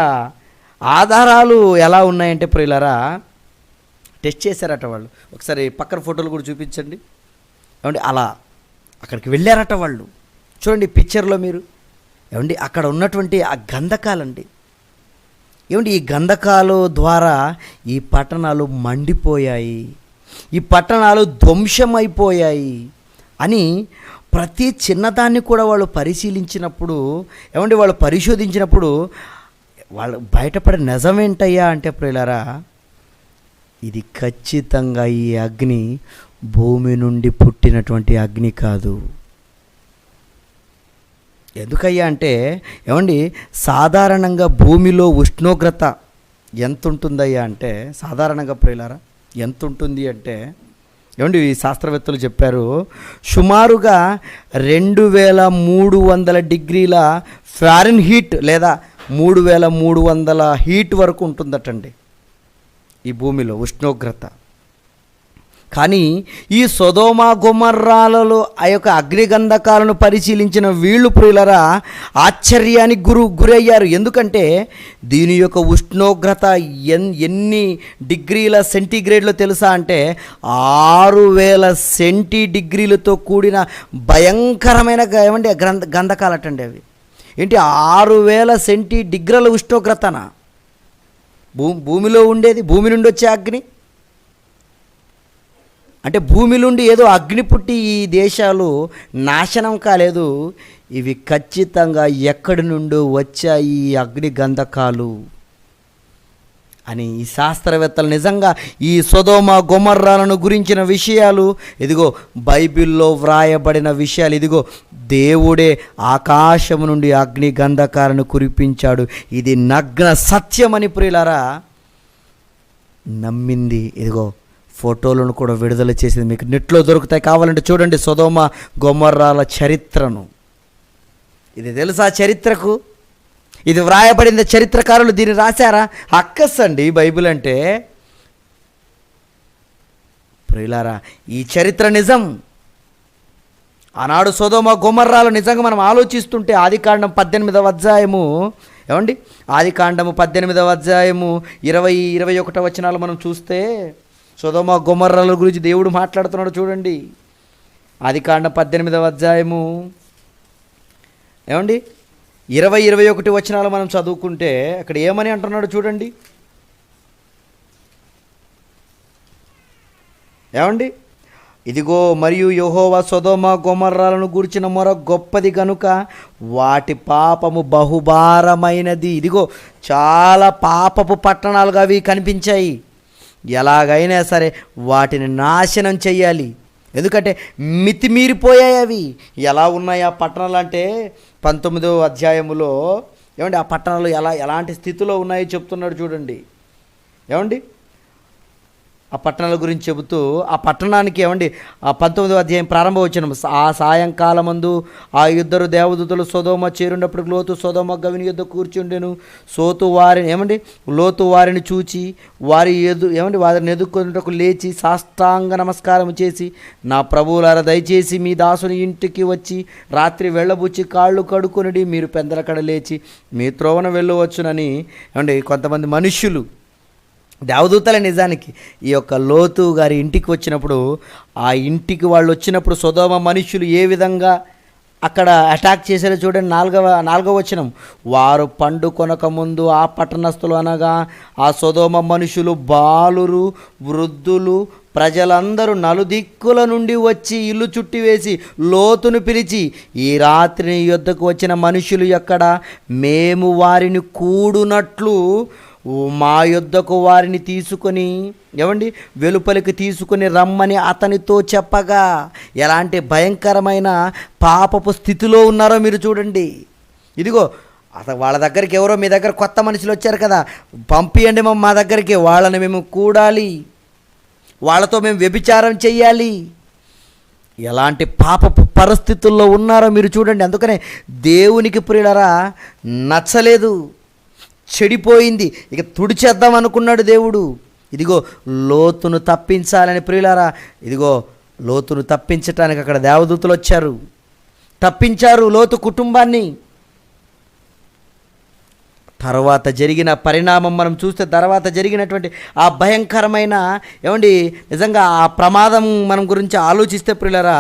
ఆధారాలు ఎలా ఉన్నాయంటే ప్రియులారా టెస్ట్ చేశారట వాళ్ళు. ఒకసారి పక్కన ఫోటోలు కూడా చూపించండి. అలా అక్కడికి వెళ్ళారట వాళ్ళు. చూడండి పిక్చర్లో మీరు ఏమండి అక్కడ ఉన్నటువంటి ఆ గంధకాలండి, ఏమండి ఈ గంధకాలు ద్వారా ఈ పట్టణాలు మండిపోయాయి, ఈ పట్టణాలు ధ్వంసమైపోయాయి అని ప్రతి చిన్నదాన్ని కూడా వాళ్ళు పరిశీలించినప్పుడు, ఏమండి వాళ్ళు పరిశోధించినప్పుడు వాళ్ళు బయటపడే నిజమేంటయ్యా అంటే ప్రియులారా, ఇది ఖచ్చితంగా ఈ అగ్ని భూమి నుండి పుట్టినటువంటి అగ్ని కాదు. ఎందుకయ్యా అంటే ఏమండి సాధారణంగా భూమిలో ఉష్ణోగ్రత ఎంత ఉంటుందయ్యా అంటే, సాధారణంగా ప్రియులారా ఎంత ఉంటుంది అంటే, ఏమండి ఈ శాస్త్రవేత్తలు చెప్పారు సుమారుగా 2300 డిగ్రీల ఫారెన్హీట్ లేదా 3300 హీట్ వరకు ఉంటుందటండి ఈ భూమిలో ఉష్ణోగ్రత. కానీ ఈ సొదొమ గొమొర్రాలలో ఆ యొక్క అగ్నిగంధకాలను పరిశీలించిన వీళ్ళు ప్రియులరా ఆశ్చర్యానికి గురయ్యారు. ఎందుకంటే దీని యొక్క ఉష్ణోగ్రత ఎన్ని డిగ్రీల సెంటీగ్రేడ్లో తెలుసా అంటే 6000 సెంటీడిగ్రీలతో కూడిన భయంకరమైన ఏమంటే గంధకాలటండి అవి. ఏంటి 6000 సెంటీడిగ్రీల ఉష్ణోగ్రతన భూమిలో ఉండేది, భూమి నుండి వచ్చే అగ్ని అంటే భూమి నుండి ఏదో అగ్ని పుట్టి ఈ దేశాలు నాశనం కాలేదు, ఇవి ఖచ్చితంగా ఎక్కడి నుండో వచ్చాయి ఈ అగ్ని గంధకాలు అని ఈ శాస్త్రవేత్తలు నిజంగా ఈ సొదొమ గొమొర్రాలను గురించిన విషయాలు ఇదిగో బైబిల్లో వ్రాయబడిన విషయాలు, ఇదిగో దేవుడే ఆకాశము నుండి అగ్ని గంధకాలను కురిపించాడు, ఇది నగ్న సత్యమని ప్రియులారా నమ్మింది. ఇదిగో ఫోటోలను కూడా విడుదల చేసింది, మీకు నెట్లో దొరుకుతాయి, కావాలంటే చూడండి సొదొమ గొమొర్రాల చరిత్రను. ఇది తెలుసా చరిత్రకు? ఇది వ్రాయబడింది, చరిత్రకారులు దీన్ని రాశారా? అక్కసండి బైబిల్ అంటే ప్రియులారా ఈ చరిత్ర నిజం. ఆనాడు సొదొమ గొమొర్రాలు నిజంగా మనం ఆలోచిస్తుంటే ఆదికాండం 18వ అధ్యాయము, ఏమండి ఆదికాండము 18వ అధ్యాయము 20-21 వచనాలు మనం చూస్తే సొదొమ గొమొర్రాల గురించి దేవుడు మాట్లాడుతున్నాడు చూడండి. ఆదికాండం 18వ అధ్యాయము ఏమండి 20-21 వచనాలు మనం చదువుకుంటే అక్కడ ఏమని అంటున్నాడు చూడండి. ఏమండి ఇదిగో మరియు యెహోవా సొదొమ గొమొర్రాలను గూర్చిన మొర గొప్పది గనుక వాటి పాపము బహుభారమైనది. ఇదిగో చాలా పాపపు పట్టణాలుగా అవి కనిపించాయి, ఎలాగైనా సరే వాటిని నాశనం చెయ్యాలి, ఎందుకంటే మితిమీరిపోయాయి అవి. ఎలా ఉన్నాయి ఆ పట్టణాలు అంటే 19వ అధ్యాయములో ఏమండి ఆ పట్టణాలు ఎలాంటి స్థితిలో ఉన్నాయో చెప్తున్నాడు చూడండి. ఏమండి ఆ పట్టణాల గురించి చెబుతూ ఆ పట్టణానికి ఏమండి ఆ 19వ అధ్యాయం ప్రారంభవచనం, ఆ సాయంకాలమందు ఆ ఇద్దరు దేవదూతలు సొదొమ చేరున్నప్పుడు లోతు సొదొమ గవిని యొద్ద కూర్చుండెను. లోతు వారిని చూచి వారిని ఎదుర్కొనుటకు లేచి సాష్టాంగ నమస్కారం చేసి, నా ప్రభువులారా దయచేసి మీ దాసుని ఇంటికి వచ్చి రాత్రి వెళ్ళబుచ్చి కాళ్ళు కడుకొనిడి, మీరు పెందలకడ లేచి మీ త్రోవన వెళ్ళవచ్చునని. ఏమండి కొంతమంది మనుష్యులు దేవదూతల నిజానికి ఈ యొక్క లోతు గారి ఇంటికి వచ్చినప్పుడు, ఆ ఇంటికి వాళ్ళు వచ్చినప్పుడు సొదొమ మనుష్యులు ఏ విధంగా అక్కడ అటాక్ చేశారో చూడండి. 4వ వచనం, వారు పండు కొనక ముందు ఆ పట్టణస్థులు అనగా ఆ సొదొమ మనుషులు బాలురు వృద్ధులు ప్రజలందరూ నలుదిక్కుల నుండి వచ్చి ఇల్లు చుట్టివేసి లోతును పిలిచి, ఈ రాత్రి నీ యొద్దకు వచ్చిన మనుషులు ఎక్కడ? మేము వారిని కూడునట్లు మా యొద్దకు వారిని తీసుకొని వెలుపలికి తీసుకొని రమ్మని అతనితో చెప్పగా, ఎలాంటి భయంకరమైన పాపపు స్థితిలో ఉన్నారో మీరు చూడండి. ఇదిగో వాళ్ళ దగ్గరికి ఎవరో మీ దగ్గర కొత్త మనుషులు వచ్చారు కదా, పంపియండి మా దగ్గరికి, వాళ్ళని మేము కూడాలి, వాళ్ళతో మేము వ్యభిచారం చెయ్యాలి, ఎలాంటి పాపపు పరిస్థితుల్లో ఉన్నారో మీరు చూడండి. అందుకనే దేవునికి ప్రియులరా నచ్చలేదు, చెడిపోయింది, ఇక తుడిచేద్దాం అనుకున్నాడు దేవుడు. ఇదిగో లోతును తప్పించాలని ప్రియులారా, ఇదిగో లోతును తప్పించటానికి అక్కడ దేవదూతలు వచ్చారు, తప్పించారు లోతు కుటుంబాన్ని. తర్వాత జరిగిన పరిణామం మనం చూస్తే, తర్వాత జరిగినటువంటి ఆ భయంకరమైన నిజంగా ఆ ప్రమాదం మనం గురించి ఆలోచిస్తే ప్రియులారా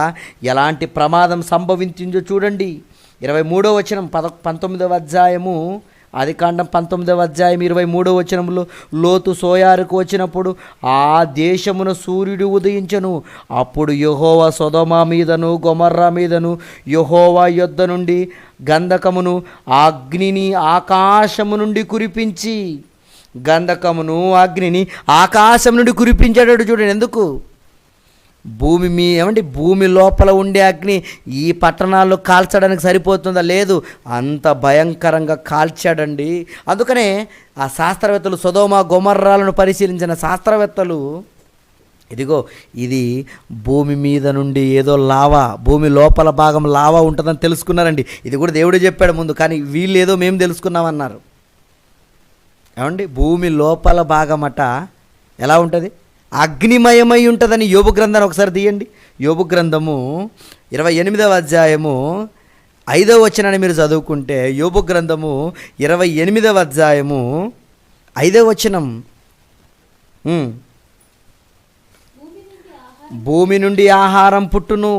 ఎలాంటి ప్రమాదం సంభవించిందో చూడండి. 23వ వచనం 19వ అధ్యాయము ఆదికాండం 19వ అధ్యాయం 23వ వచనంలో, లోతు సోయారుకు వచ్చినప్పుడు ఆ దేశమున సూర్యుడు ఉదయించెను. అప్పుడు యెహోవా సొదొమ మీదను గొమొర్రా మీదను యెహోవా యొద్ద నుండి గంధకమును అగ్నిని ఆకాశము నుండి కురిపించి, గంధకమును అగ్నిని ఆకాశం నుండి కురిపించాడు. చూడండి, ఎందుకు? భూమి లోపల ఉండే అగ్ని ఈ పట్టణాల్లో కాల్చడానికి సరిపోతుందా? లేదు, అంత భయంకరంగా కాల్చాడండి. అందుకనే ఆ శాస్త్రవేత్తలు సొదొమ గొమొర్రాలను పరిశీలించిన శాస్త్రవేత్తలు, ఇదిగో ఇది భూమి మీద నుండి ఏదో లావా, భూమి లోపల భాగం లావా ఉంటుందని తెలుసుకున్నారండి. ఇది కూడా దేవుడే చెప్పాడు ముందు, కానీ వీళ్ళు ఏదో మేము తెలుసుకున్నామన్నారు. ఏమండి, భూమి లోపల భాగం అట ఎలా ఉంటుంది? అగ్నిమయమై ఉంటుందని యోబు గ్రంథాన్ని ఒకసారి తీయండి. యోబు గ్రంథము 28వ అధ్యాయము 5వ వచనాన్ని మీరు చదువుకుంటే, యోబు గ్రంథము 28వ అధ్యాయము 5వ వచనం, భూమి నుండి ఆహారం పుట్టును,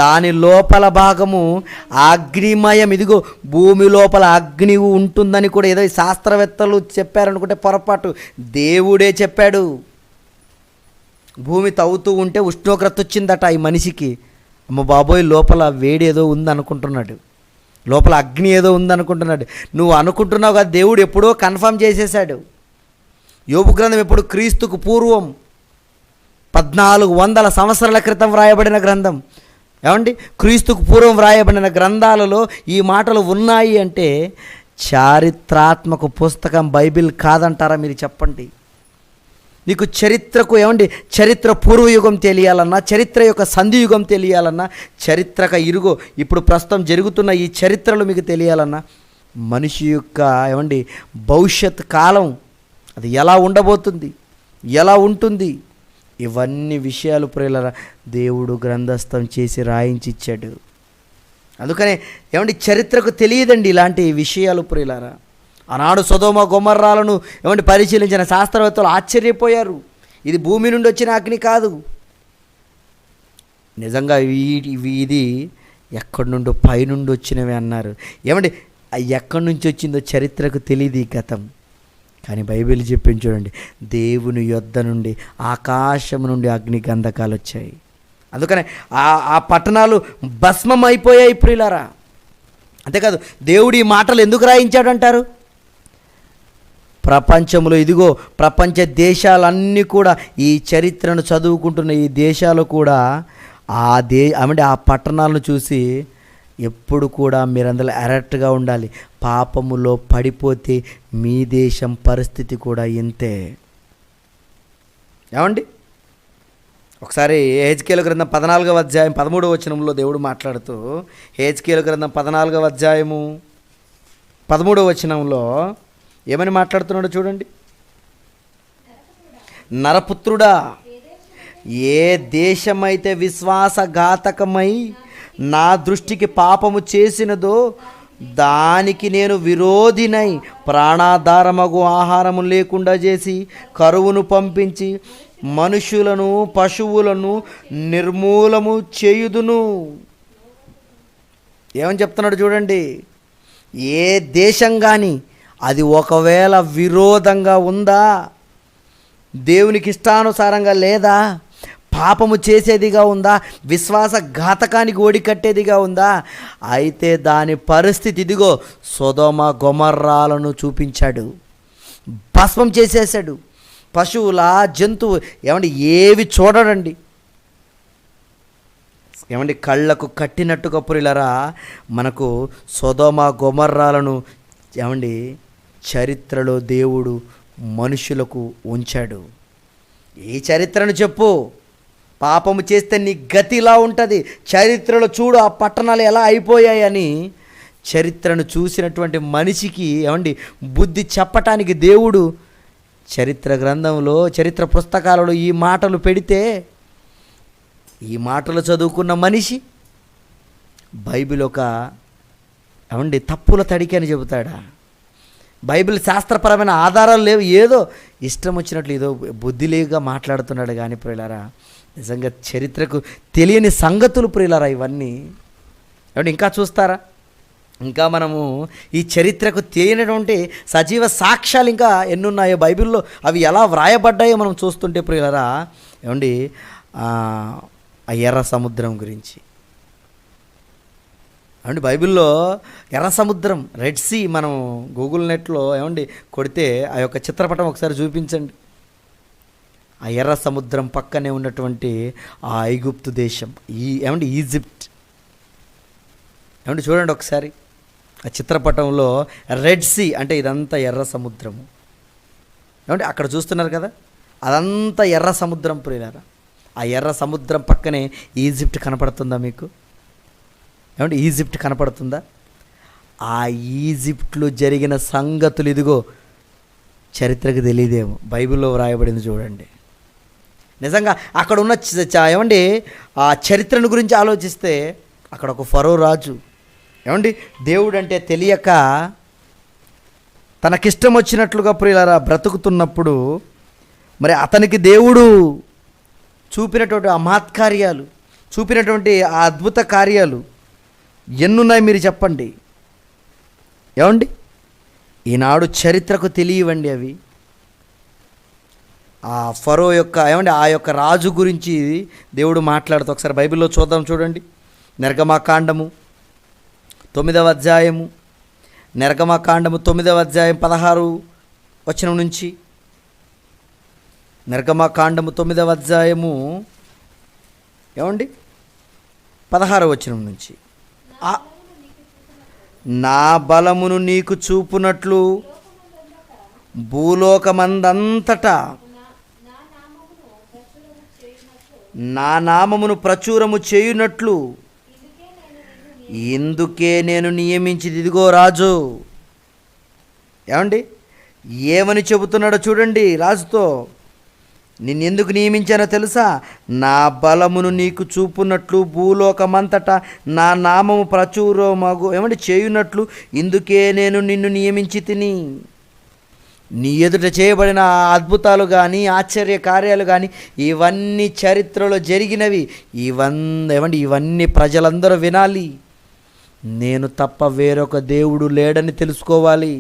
దాని లోపల భాగము అగ్నిమయం. ఇదిగో భూమి లోపల అగ్ని ఉంటుందని కూడా ఏదో శాస్త్రవేత్తలు చెప్పారనుకుంటే పొరపాటు, దేవుడే చెప్పాడు. భూమి తవ్వుతూ ఉంటే ఉష్ణోగ్రత వచ్చిందట ఈ మనిషికి. అమ్మ బాబోయ్, లోపల వేడి ఏదో ఉందనుకుంటున్నాడు, లోపల అగ్ని ఏదో ఉందనుకుంటున్నాడు. నువ్వు అనుకుంటున్నావు కదా, దేవుడు ఎప్పుడో కన్ఫర్మ్ చేసేసాడు. యోబు గ్రంథం ఎప్పుడు? క్రీస్తుకు పూర్వం 1400 సంవత్సరాల క్రితం వ్రాయబడిన గ్రంథం. ఏమండి, క్రీస్తుకు పూర్వం వ్రాయబడిన గ్రంథాలలో ఈ మాటలు ఉన్నాయి అంటే చారిత్రాత్మక పుస్తకం బైబిల్ కాదంటారా? మీరు చెప్పండి. నీకు చరిత్రకు చరిత్ర పూర్వయుగం తెలియాలన్నా, చరిత్ర యొక్క సంధియుగం తెలియాలన్నా, చరిత్రక ఇరుగో ఇప్పుడు ప్రస్తుతం జరుగుతున్న ఈ చరిత్రలు మీకు తెలియాలన్నా, మనిషి యొక్క భవిష్యత్ కాలం అది ఎలా ఉండబోతుంది, ఎలా ఉంటుంది, ఇవన్నీ విషయాలు ప్రియులారా దేవుడు గ్రంథస్థం చేసి రాయించిచ్చాడు. అందుకనే చరిత్రకు తెలియదండి ఇలాంటి విషయాలు ప్రియులారా. ఆనాడు సొదొమ గొమొర్రాలను పరిశీలించిన శాస్త్రవేత్తలు ఆశ్చర్యపోయారు. ఇది భూమి నుండి వచ్చిన అగ్ని కాదు, నిజంగా ఇది ఎక్కడి నుండో పైనుండి వచ్చినవి అన్నారు. ఎక్కడి నుంచి వచ్చిందో చరిత్రకు తెలియదు ఈ గతం. కానీ బైబిల్ చెప్పింది చూడండి, దేవుని యొద్ద నుండి ఆకాశం నుండి అగ్ని గంధకాలు వచ్చాయి. అందుకనే ఆ పట్టణాలు భస్మం అయిపోయాయి ప్రియులారా. అంతేకాదు, దేవుడు ఈ మాటలు ఎందుకు రాయించాడంటారు? ప్రపంచంలో ఇదిగో ప్రపంచ దేశాలన్నీ కూడా ఈ చరిత్రను చదువుకుంటున్న ఈ దేశాలు కూడా ఆ పట్టణాలను చూసి ఎప్పుడు కూడా మీరందరూ అలర్ట్గా ఉండాలి. పాపములో పడిపోతే మీ దేశం పరిస్థితి కూడా ఇంతే. ఒకసారి హెజ్కేలు గ్రంథం 14వ అధ్యాయం 13వ వచనంలో దేవుడు మాట్లాడుతూ, హెజ్కేలు గ్రంథం 14వ అధ్యాయము 13వ వచనంలో ఏమని మాట్లాడుతున్నాడో చూడండి. నరపుత్రుడా, ఏ దేశమైతే విశ్వాసఘాతకమై నా దృష్టికి పాపము చేసినదో దానికి నేను విరోధినై ప్రాణాధారమగు ఆహారము లేకుండా చేసి కరువును పంపించి మనుషులను పశువులను నిర్మూలము చేయుదును. ఏమని చెప్తున్నాడు చూడండి. ఏ దేశం కానీ అది ఒకవేళ విరోధంగా ఉందా, దేవునికి ఇష్టానుసారంగా లేదా, పాపము చేసేదిగా ఉందా, విశ్వాసఘాతకానికి ఓడికట్టేదిగా ఉందా, అయితే దాని పరిస్థితి ఇదిగో సొదొమ గొమొర్రాలను చూపించాడు. భస్మం చేసేసాడు. పశువుల జంతువు ఏవి చూడడండి. కళ్ళకు కట్టినట్టుగా పురిలరా మనకు సొదొమ గొమొర్రాలను చరిత్రలో దేవుడు మనుషులకు ఉంచాడు. ఈ చరిత్రను చెప్పు, పాపము చేస్తే నీ గతిలా ఉంటుంది, చరిత్రలో చూడు ఆ పట్టణాలు ఎలా అయిపోయాయని చరిత్రను చూసినటువంటి మనిషికి బుద్ధి చెప్పటానికి దేవుడు చరిత్ర గ్రంథంలో, చరిత్ర పుస్తకాలలో ఈ మాటలు పెడితే, ఈ మాటలు చదువుకున్న మనిషి బైబిల్ ఒక తప్పుల తడికి అని చెబుతాడా? బైబిల్ శాస్త్రపరమైన ఆధారాలు లేవు, ఏదో ఇష్టం వచ్చినట్లు ఏదో బుద్ధిలేగా మాట్లాడుతున్నాడు. కానీ ప్రియులారా, నిజంగా చరిత్రకు తెలియని సంగతులు ప్రియులారా ఇవన్నీ. ఏమంటే ఇంకా చూస్తారా? ఇంకా మనము ఈ చరిత్రకు తెలియనటువంటి సజీవ సాక్ష్యాలు ఇంకా ఎన్నున్నాయో బైబిల్లో, అవి ఎలా వ్రాయబడ్డాయో మనం చూస్తుంటే ప్రియులారా, ఏమండి ఆ ఎర్ర సముద్రం గురించి ఏమండి, బైబిల్లో ఎర్ర సముద్రం, రెడ్ సీ, మనం గూగుల్ నెట్లో ఏమండి కొడితే ఆ యొక్క చిత్రపటం ఒకసారి చూపించండి. ఆ ఎర్ర సముద్రం పక్కనే ఉన్నటువంటి ఆ ఐగుప్తు దేశం, ఏమండి ఈజిప్ట్, ఏమండి చూడండి ఒకసారి ఆ చిత్రపటంలో రెడ్ సీ అంటే ఇదంతా ఎర్ర సముద్రము. ఏమంటే అక్కడ చూస్తున్నారు కదా, అదంతా ఎర్ర సముద్రం ప్రియులారా. ఆ ఎర్ర సముద్రం పక్కనే ఈజిప్ట్ కనపడుతుందా మీకు? ఏమంటే ఈజిప్ట్ కనపడుతుందా? ఆ ఈజిప్ట్లో జరిగిన సంగతులు ఇదిగో చరిత్రకు తెలియదేమో, బైబిల్లో వ్రాయబడింది చూడండి. నిజంగా అక్కడ ఉన్న ఏమండి ఆ చరిత్రను గురించి ఆలోచిస్తే, అక్కడ ఒక ఫరో రాజు ఏమండి దేవుడు అంటే తెలియక తనకిష్టం వచ్చినట్లుగా ప్రియులారా బ్రతుకుతున్నప్పుడు, మరి అతనికి దేవుడు చూపినటువంటి ఆ మహత్కార్యాలు, చూపినటువంటి ఆ అద్భుత కార్యాలు ఎన్నున్నాయి మీరు చెప్పండి? ఏమండి ఈనాడు చరిత్రకు తెలియవండి అవి. ఆ ఫరో యొక్క ఏమండి ఆ యొక్క రాజు గురించి దేవుడు మాట్లాడుతూ ఒకసారి బైబిల్లో చూద్దాం. చూడండి, నిర్గమకాండము 9వ అధ్యాయము, నిర్గమకాండము 9వ అధ్యాయం 16 వచనం నుంచి, నిర్గమకాండము 9వ అధ్యాయము ఏమండి 16వ వచనం నుంచి, నా బలమును నీకు చూపునట్లు భూలోకమందంతటా నా నామమును ప్రచురము చేయునట్లు ఇందుకే నేను నియమించింది. ఇదిగో రాజు ఏమండి ఏమని చెబుతున్నాడో చూడండి రాజుతో. నిన్నెందుకు నియమించానో తెలుసా? నా బలమును నీకు చూపునట్లు భూలోకమంతటా నా నామము ప్రచురమగు ఏమంటే చేయునట్లు ఇందుకే నేను నిన్ను నియమించి తిని. నీ ఎదుట చేయబడిన అద్భుతాలు కానీ ఆశ్చర్య కార్యాలు కానీ ఇవన్నీ చరిత్రలో జరిగినవి. ఇవన్నీ ప్రజలందరూ వినాలి. నేను తప్ప వేరొక దేవుడు లేడని తెలుసుకోవాలి.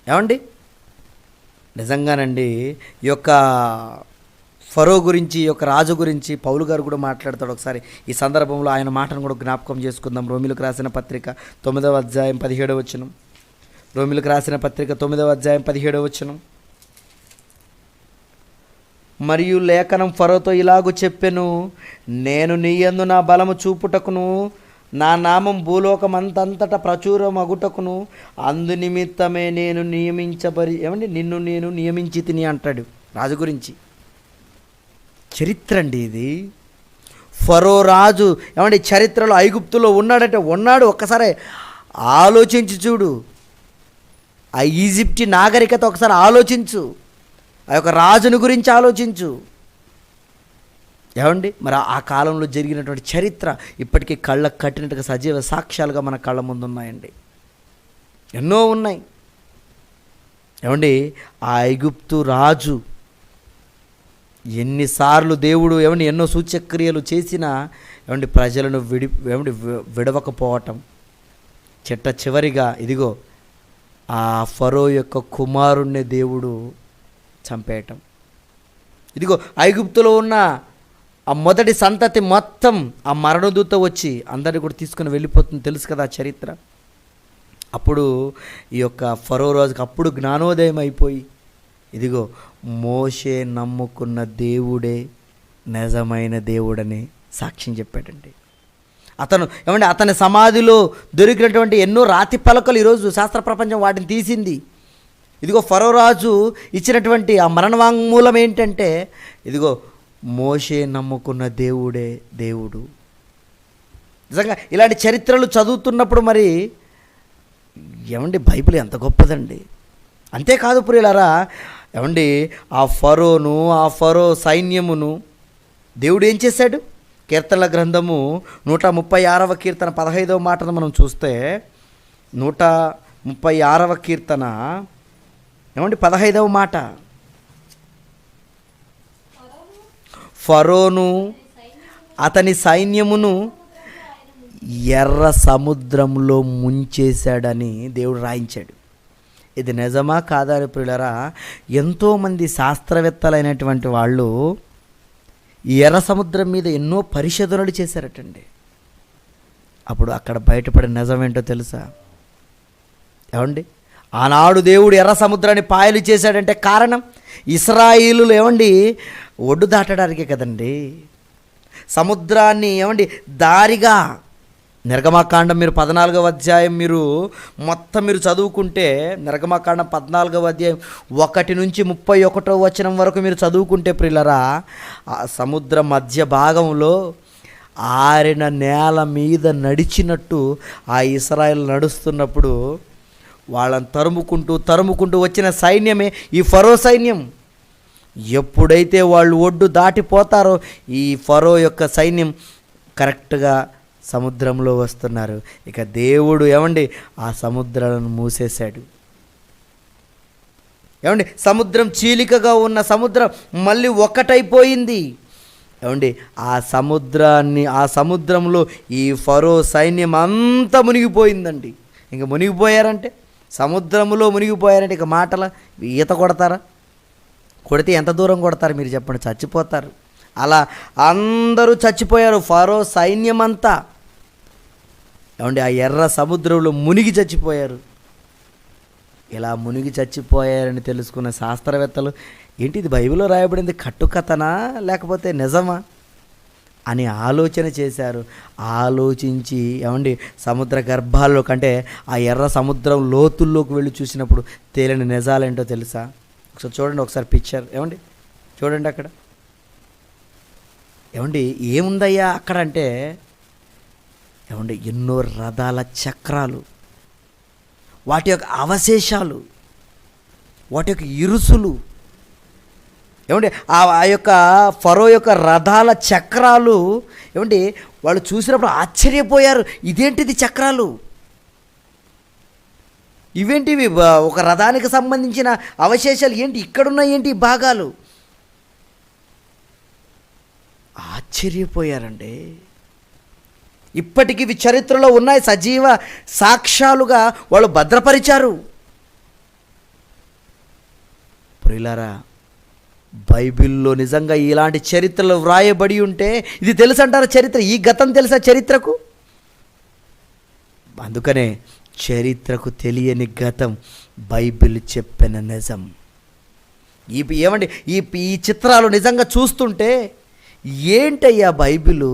ఏమండి నిజంగానండి ఈ యొక్క ఫరో గురించి, ఈ యొక్క రాజు గురించి పౌలు గారు కూడా మాట్లాడతాడు. ఒకసారి ఈ సందర్భంలో ఆయన మాటను కూడా జ్ఞాపకం చేసుకుందాం. రోమిలకు రాసిన పత్రిక 9వ అధ్యాయం 17వ వచనం. రోమిలకు రాసిన పత్రిక 9వ అధ్యాయం 17వ వచనం. మరియు లేఖనం ఫరోతో ఇలాగూ చెప్పెను, నేను నీ యందు నా బలము చూపుటకును నా నామం భూలోకమంతంతటా ప్రచురమగుటకును అందు నిమిత్తమే నేను నిన్ను నేను నియమించి తిని అంటాడు రాజు గురించి. చరిత్ర అండి ఇది. ఫరో రాజు చరిత్రలో ఐగుప్తులో ఉన్నాడంటే ఉన్నాడు. ఒక్కసారి ఆలోచించి చూడు, ఆ ఈజిప్టి నాగరికత ఒకసారి ఆలోచించు, ఆ యొక్క రాజుని గురించి ఆలోచించు. మరి ఆ కాలంలో జరిగినటువంటి చరిత్ర ఇప్పటికీ కళ్ళకు కట్టినట్టుగా సజీవ సాక్ష్యాలుగా మన కళ్ళ ముందు ఉన్నాయండి. ఎన్నో ఉన్నాయి. ఆ ఐగుప్తు రాజు ఎన్నిసార్లు దేవుడు ఎన్నో సూచక్రియలు చేసినా ప్రజలను విడవకపోవటం, చివరిగా ఇదిగో ఆ ఫరో యొక్క కుమారుణ్ణి దేవుడు చంపేయటం. ఇదిగో ఐగుప్తులో ఉన్న ఆ మొదటి సంతతి మొత్తం ఆ మరణదూత వచ్చి అందరిని కూడా తీసుకుని వెళ్ళిపోతుంది. తెలుసు కదా చరిత్ర. అప్పుడు ఈ యొక్క ఫరో రాజుకి అప్పుడు జ్ఞానోదయం అయిపోయి ఇదిగో మోషే నమ్ముకున్న దేవుడే నిజమైన దేవుడని సాక్ష్యం చెప్పాడండి. అతని సమాధిలో దొరికినటువంటి ఎన్నో రాతి పలకలు ఈరోజు శాస్త్ర ప్రపంచం వాటిని తీసింది. ఇదిగో ఫరో రాజు ఇచ్చినటువంటి ఆ మరణవాంగ్మూలం ఏంటంటే ఇదిగో మోషే నమ్ముకున్న దేవుడే దేవుడు. నిజంగా ఇలాంటి చరిత్రలు చదువుతున్నప్పుడు మరి బైబిల్ ఎంత గొప్పదండి. అంతేకాదు ప్రియులారా, ఆ ఫరో సైన్యమును దేవుడు ఏం చేశాడు? కీర్తనల గ్రంథము 136వ కీర్తన 15వ మాటను మనం చూస్తే 136వ కీర్తన 15వ మాట, ఫరోను అతని సైన్యమును ఎర్ర సముద్రంలో ముంచేశాడని దేవుడు రాయించాడు. ఇది నిజమా కాదా అని ప్రియులారా, ఎంతోమంది శాస్త్రవేత్తలైనటువంటి వాళ్ళు ఈ ఎర్ర సముద్రం మీద ఎన్నో పరిశోధనలు చేశారటండి. అప్పుడు అక్కడ బయటపడిన నిజమేంటో తెలుసా? ఏమండి, ఆనాడు దేవుడు ఎర్ర సముద్రాన్ని పాయలు చేశాడంటే కారణం ఇశ్రాయేలులు ఏమండి ఒడ్డు దాటడానికే కదండి. సముద్రాన్ని ఏమండి దారిగా, నిర్గమాకాండం మీరు 14వ అధ్యాయం మొత్తం మీరు చదువుకుంటే, నిర్గమాకాండం 14వ అధ్యాయం 1 నుంచి 31వ వచనం వరకు మీరు చదువుకుంటే ప్రియులరా, ఆ సముద్ర మధ్య భాగంలో ఆరిన నేల మీద నడిచినట్టు ఆ ఇశ్రాయేలు నడుస్తున్నప్పుడు వాళ్ళని తరుముకుంటూ వచ్చిన సైన్యమే ఈ ఫరో సైన్యం. ఎప్పుడైతే వాళ్ళు ఒడ్డు దాటిపోతారో ఈ ఫరో యొక్క సైన్యం కరెక్ట్గా సముద్రంలో వస్తున్నారు. ఇక దేవుడు ఏమండి ఆ సముద్రాలను మూసేశాడు. ఏమండి, సముద్రం చీలికగా ఉన్న సముద్రం మళ్ళీ ఒక్కటైపోయింది. ఏమండి, ఆ సముద్రంలో ఈ ఫరో సైన్యం అంతా మునిగిపోయిందండి. ఇంక మునిగిపోయారంటే, సముద్రంలో మునిగిపోయారంటే ఇక మాటల ఈత కొడతారా? కొడితే ఎంత దూరం కొడతారు మీరు చెప్పండి? చచ్చిపోతారు. అలా అందరూ చచ్చిపోయారు, ఫరో సైన్యం అంతా. ఏమండి, ఆ ఎర్ర సముద్రంలో మునిగి చచ్చిపోయారు. ఇలా మునిగి చచ్చిపోయారని తెలుసుకున్న శాస్త్రవేత్తలు, ఏంటి ఇది బైబిల్లో రాయబడింది కట్టుకథనా లేకపోతే నిజమా అని ఆలోచన చేశారు. ఆలోచించి ఏమండి సముద్ర గర్భాల్లో కంటే ఆ ఎర్ర సముద్రం లోతుల్లోకి వెళ్ళి చూసినప్పుడు తేలిన నిజాలేంటో తెలుసా? ఒకసారి చూడండి, ఒకసారి పిక్చర్ ఏమండి చూడండి. అక్కడ ఏమండి ఏముందయ్యా అక్కడ అంటే, ఏమండి ఎన్నో రథాల చక్రాలు, వాటి యొక్క అవశేషాలు, వాటి యొక్క ఇరుసులు, ఏమండి ఆ యొక్క ఫరో యొక్క రథాల చక్రాలు, ఏమండి వాళ్ళు చూసినప్పుడు ఆశ్చర్యపోయారు. ఇదేంటిది చక్రాలు, ఇవేంటివి, ఒక రథానికి సంబంధించిన అవశేషాలు ఏంటి, ఇక్కడున్నాయి ఏంటి ఈ భాగాలు? ఆశ్చర్యపోయారండి. ఇప్పటికి ఇవి చరిత్రలో ఉన్నాయి, సజీవ సాక్ష్యాలుగా వాళ్ళు భద్రపరిచారు. ప్రియులారా, బైబిల్లో నిజంగా ఇలాంటి చరిత్రలు వ్రాయబడి ఉంటే ఇది తెలుసంటారా చరిత్ర? ఈ గతం తెలుసా చరిత్రకు? అందుకనే చరిత్రకు తెలియని గతం బైబిల్ చెప్పిన నిజం. ఏమండి ఈ చిత్రాలు నిజంగా చూస్తుంటే ఏంటయ్యా బైబిలు,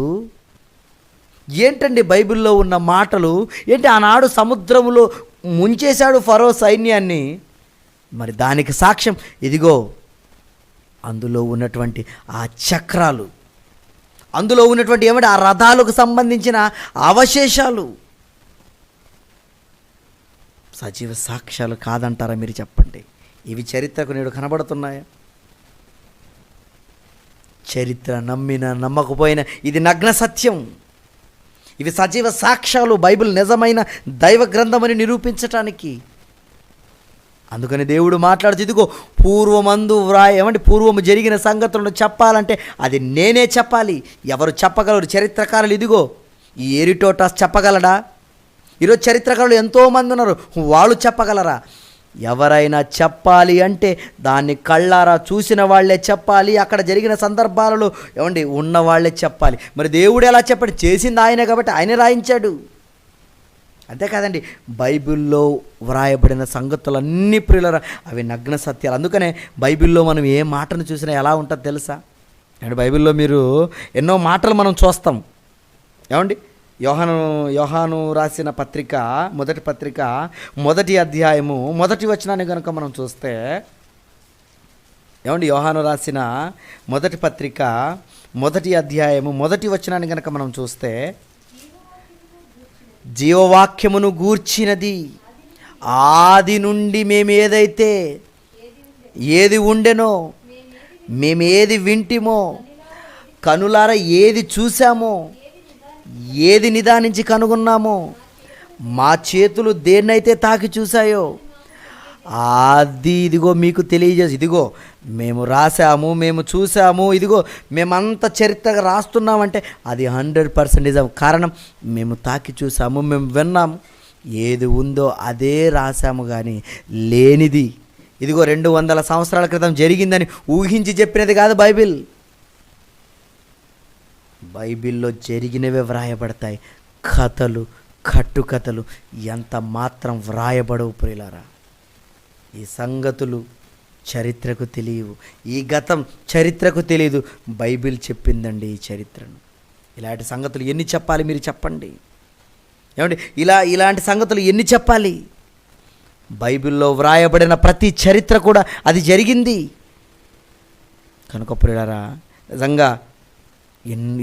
ఏంటండి బైబిల్లో ఉన్న మాటలు ఏంటి? ఆనాడు సముద్రంలో ముంచేశాడు ఫరో సైన్యాన్ని. మరి దానికి సాక్ష్యం ఇదిగో అందులో ఉన్నటువంటి ఆ చక్రాలు, అందులో ఉన్నటువంటి ఏమంటే ఆ రథాలకు సంబంధించిన అవశేషాలు. సజీవ సాక్ష్యాలు కాదంటారా మీరు చెప్పండి? ఇవి చరిత్రకు నేడు కనబడుతున్నాయా? చరిత్ర నమ్మినా నమ్మకపోయినా ఇది నగ్న సత్యం. ఇవి సజీవ సాక్ష్యాలు, బైబిల్ నిజమైన దైవ గ్రంథమని నిరూపించటానికి. అందుకని దేవుడు మాట్లాడుతూ ఇదిగో పూర్వము జరిగిన సంగతులను చెప్పాలంటే అది నేనే చెప్పాలి. ఎవరు చెప్పగలరు? చరిత్రకారులు. ఇదిగో ఈ ఎరిటోటస్ చెప్పగలడా? ఈరోజు చరిత్రకారులు ఎంతోమంది ఉన్నారు, వాళ్ళు చెప్పగలరా? ఎవరైనా చెప్పాలి అంటే దాన్ని కళ్ళారా చూసిన వాళ్ళే చెప్పాలి, అక్కడ జరిగిన సందర్భాలలో ఏమండి ఉన్న వాళ్ళే చెప్పాలి. మరి దేవుడు ఎలా చెప్పాడు? చేసింది ఆయనే కాబట్టి ఆయనే రాయించాడు. అంతేకాదండి, బైబిల్లో వ్రాయబడిన సంగతులన్నీ ప్రియులరా అవి నగ్న సత్యాలు. అందుకనే బైబిల్లో మనం ఏ మాటను చూసినా ఎలా ఉంటుందో తెలుసా? అండ్ బైబిల్లో మీరు ఎన్నో మాటలు మనం చూస్తాం. ఏమండి యోహాను రాసిన పత్రిక, మొదటి పత్రిక, 1వ అధ్యాయము 1వ వచనాన్ని కనుక మనం చూస్తే, ఏమండి యోహాను రాసిన మొదటి పత్రిక 1వ అధ్యాయము 1వ వచనాన్ని కనుక మనం చూస్తే, జీవవాక్యమును గూర్చినది ఆది నుండి ఏది ఉండెనో, మేమేది వింటిమో, కనులారా ఏది చూసామో, ఏది నిదానించి కనుగొన్నామో, మా చేతులు దేన్నైతే తాకి చూశాయో అది ఇదిగో మీకు తెలియజేసి, ఇదిగో మేము రాసాము, మేము చూసాము, ఇదిగో మేమంత చరిత్రగా రాస్తున్నామంటే అది 100% నిజం. కారణం మేము తాకి చూసాము, మేము విన్నాము, ఏది ఉందో అదే రాసాము. కానీ లేనిది ఇదిగో 200 సంవత్సరాల క్రితం జరిగిందని ఊహించి చెప్పినది కాదు బైబిల్. బైబిల్లో జరిగినవే వ్రాయబడతాయి. కథలు, కట్టుకథలు ఎంత మాత్రం వ్రాయబడవు ప్రియులారా. ఈ సంగతులు చరిత్రకు తెలియవు, ఈ గతం చరిత్రకు తెలియదు. బైబిల్ చెప్పిందండి ఈ చరిత్రను. ఇలాంటి సంగతులు ఎన్ని చెప్పాలి మీరు చెప్పండి? ఏమండి, ఇలాంటి సంగతులు ఎన్ని చెప్పాలి? బైబిల్లో వ్రాయబడిన ప్రతి చరిత్ర కూడా అది జరిగింది. కనుక ప్రియులారా, నిజంగా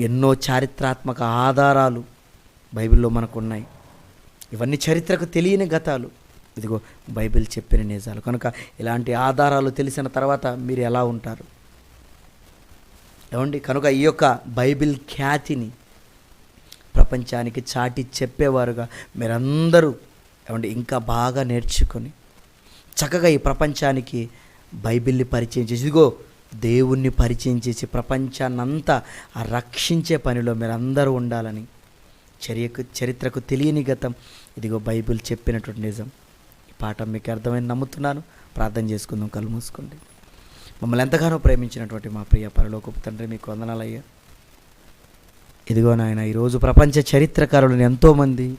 ఎన్నో చారిత్రాత్మక ఆధారాలు బైబిల్లో మనకు ఉన్నాయి. ఇవన్నీ చరిత్రకు తెలియని గతాలు, ఇదిగో బైబిల్ చెప్పిన నిజాలు. కనుక ఇలాంటి ఆధారాలు తెలిసిన తర్వాత మీరు ఎలా ఉంటారు? ఏమండి, కనుక ఈ యొక్క బైబిల్ ఖ్యాతిని ప్రపంచానికి చాటి చెప్పేవారుగా మీరందరూ ఏమండి ఇంకా బాగా నేర్చుకొని చక్కగా ఈ ప్రపంచానికి బైబిల్ని పరిచయం చేసి, ఇదిగో దేవుణ్ణి పరిచయం చేసి ప్రపంచాన్నంతా రక్షించే పనిలో మీరందరూ ఉండాలని చరిత్రకు తెలియని గతం ఇదిగో బైబిల్ చెప్పినటువంటి నిజం. ఈ పాఠం మీకు అర్థమైంది నమ్ముతున్నాను. ప్రార్థన చేసుకుందాం, కళ్ళు మూసుకోండి. మమ్మల్ని ఎంతగానో ప్రేమించినటువంటి మా ప్రియ పరలోకపు తండ్రి, మీకు వందనాలయ్యా. ఇదిగో నాయన, ఈరోజు ప్రపంచ చరిత్రకారులను ఎంతోమంది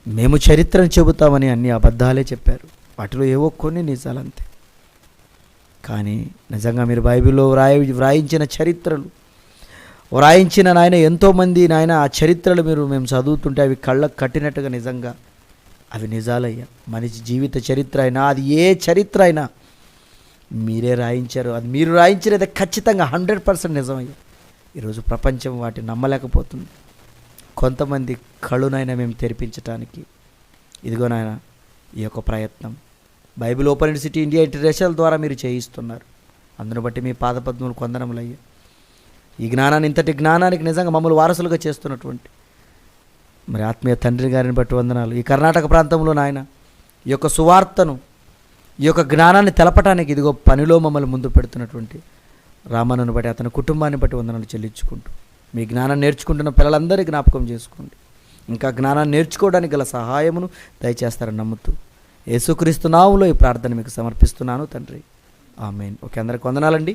మేము చరిత్రను చెబుతామని అన్ని అబద్ధాలే చెప్పారు. వాటిలో ఏవో కొన్ని నిజాలంతే. కానీ నిజంగా మీరు బైబిల్లో వ్రాయించిన చరిత్రలు, వ్రాయించిన నాయన ఎంతోమంది నాయన ఆ చరిత్రలు మేము చదువుతుంటే అవి కళ్ళకు కట్టినట్టుగా నిజంగా అవి నిజాలయ్యా. మనిషి జీవిత చరిత్ర అయినా, అది ఏ చరిత్ర అయినా మీరే రాయించారు. అది మీరు రాయించినది ఖచ్చితంగా 100% నిజమయ్యా. ఈరోజు ప్రపంచం వాటిని నమ్మలేకపోతుంది. కొంతమంది కళ్ళునైనా మేము తెరిపించడానికి ఇదిగో నాయన ఈ యొక్క ప్రయత్నం Bible open university India international ద్వారా మీరు చేయిస్తున్నారు. అందును బట్టి మీ పాదపద్మములు కొందనములయ్యా. ఈ జ్ఞానాన్ని, ఇంతటి జ్ఞానానికి నిజంగా మమ్మల్ని వారసులుగా చేస్తున్నటువంటి మరి ఆత్మీయ తండ్రి గారిని బట్టి వందనాలు. ఈ కర్ణాటక ప్రాంతంలో నాయన ఈ యొక్క సువార్తను, ఈ యొక్క జ్ఞానాన్ని తెలపటానికి ఇదిగో పనిలో మమ్మల్ని ముందు పెడుతున్నటువంటి రామన్నను బట్టి, అతని కుటుంబాన్ని బట్టి వందనాలు చెల్లించుకుంటూ మీ జ్ఞానాన్ని నేర్చుకుంటున్న పిల్లలందరికీ జ్ఞాపకం చేసుకోండి. ఇంకా జ్ఞానాన్ని నేర్చుకోవడానికి గల సహాయమును దయచేస్తారని నమ్ముతూ యేసుక్రీస్తు నామములో ఈ ప్రార్థన మీకు సమర్పిస్తున్నాను తండ్రి. ఆమేన్. ఓకే, అందరికి వందనాలండి.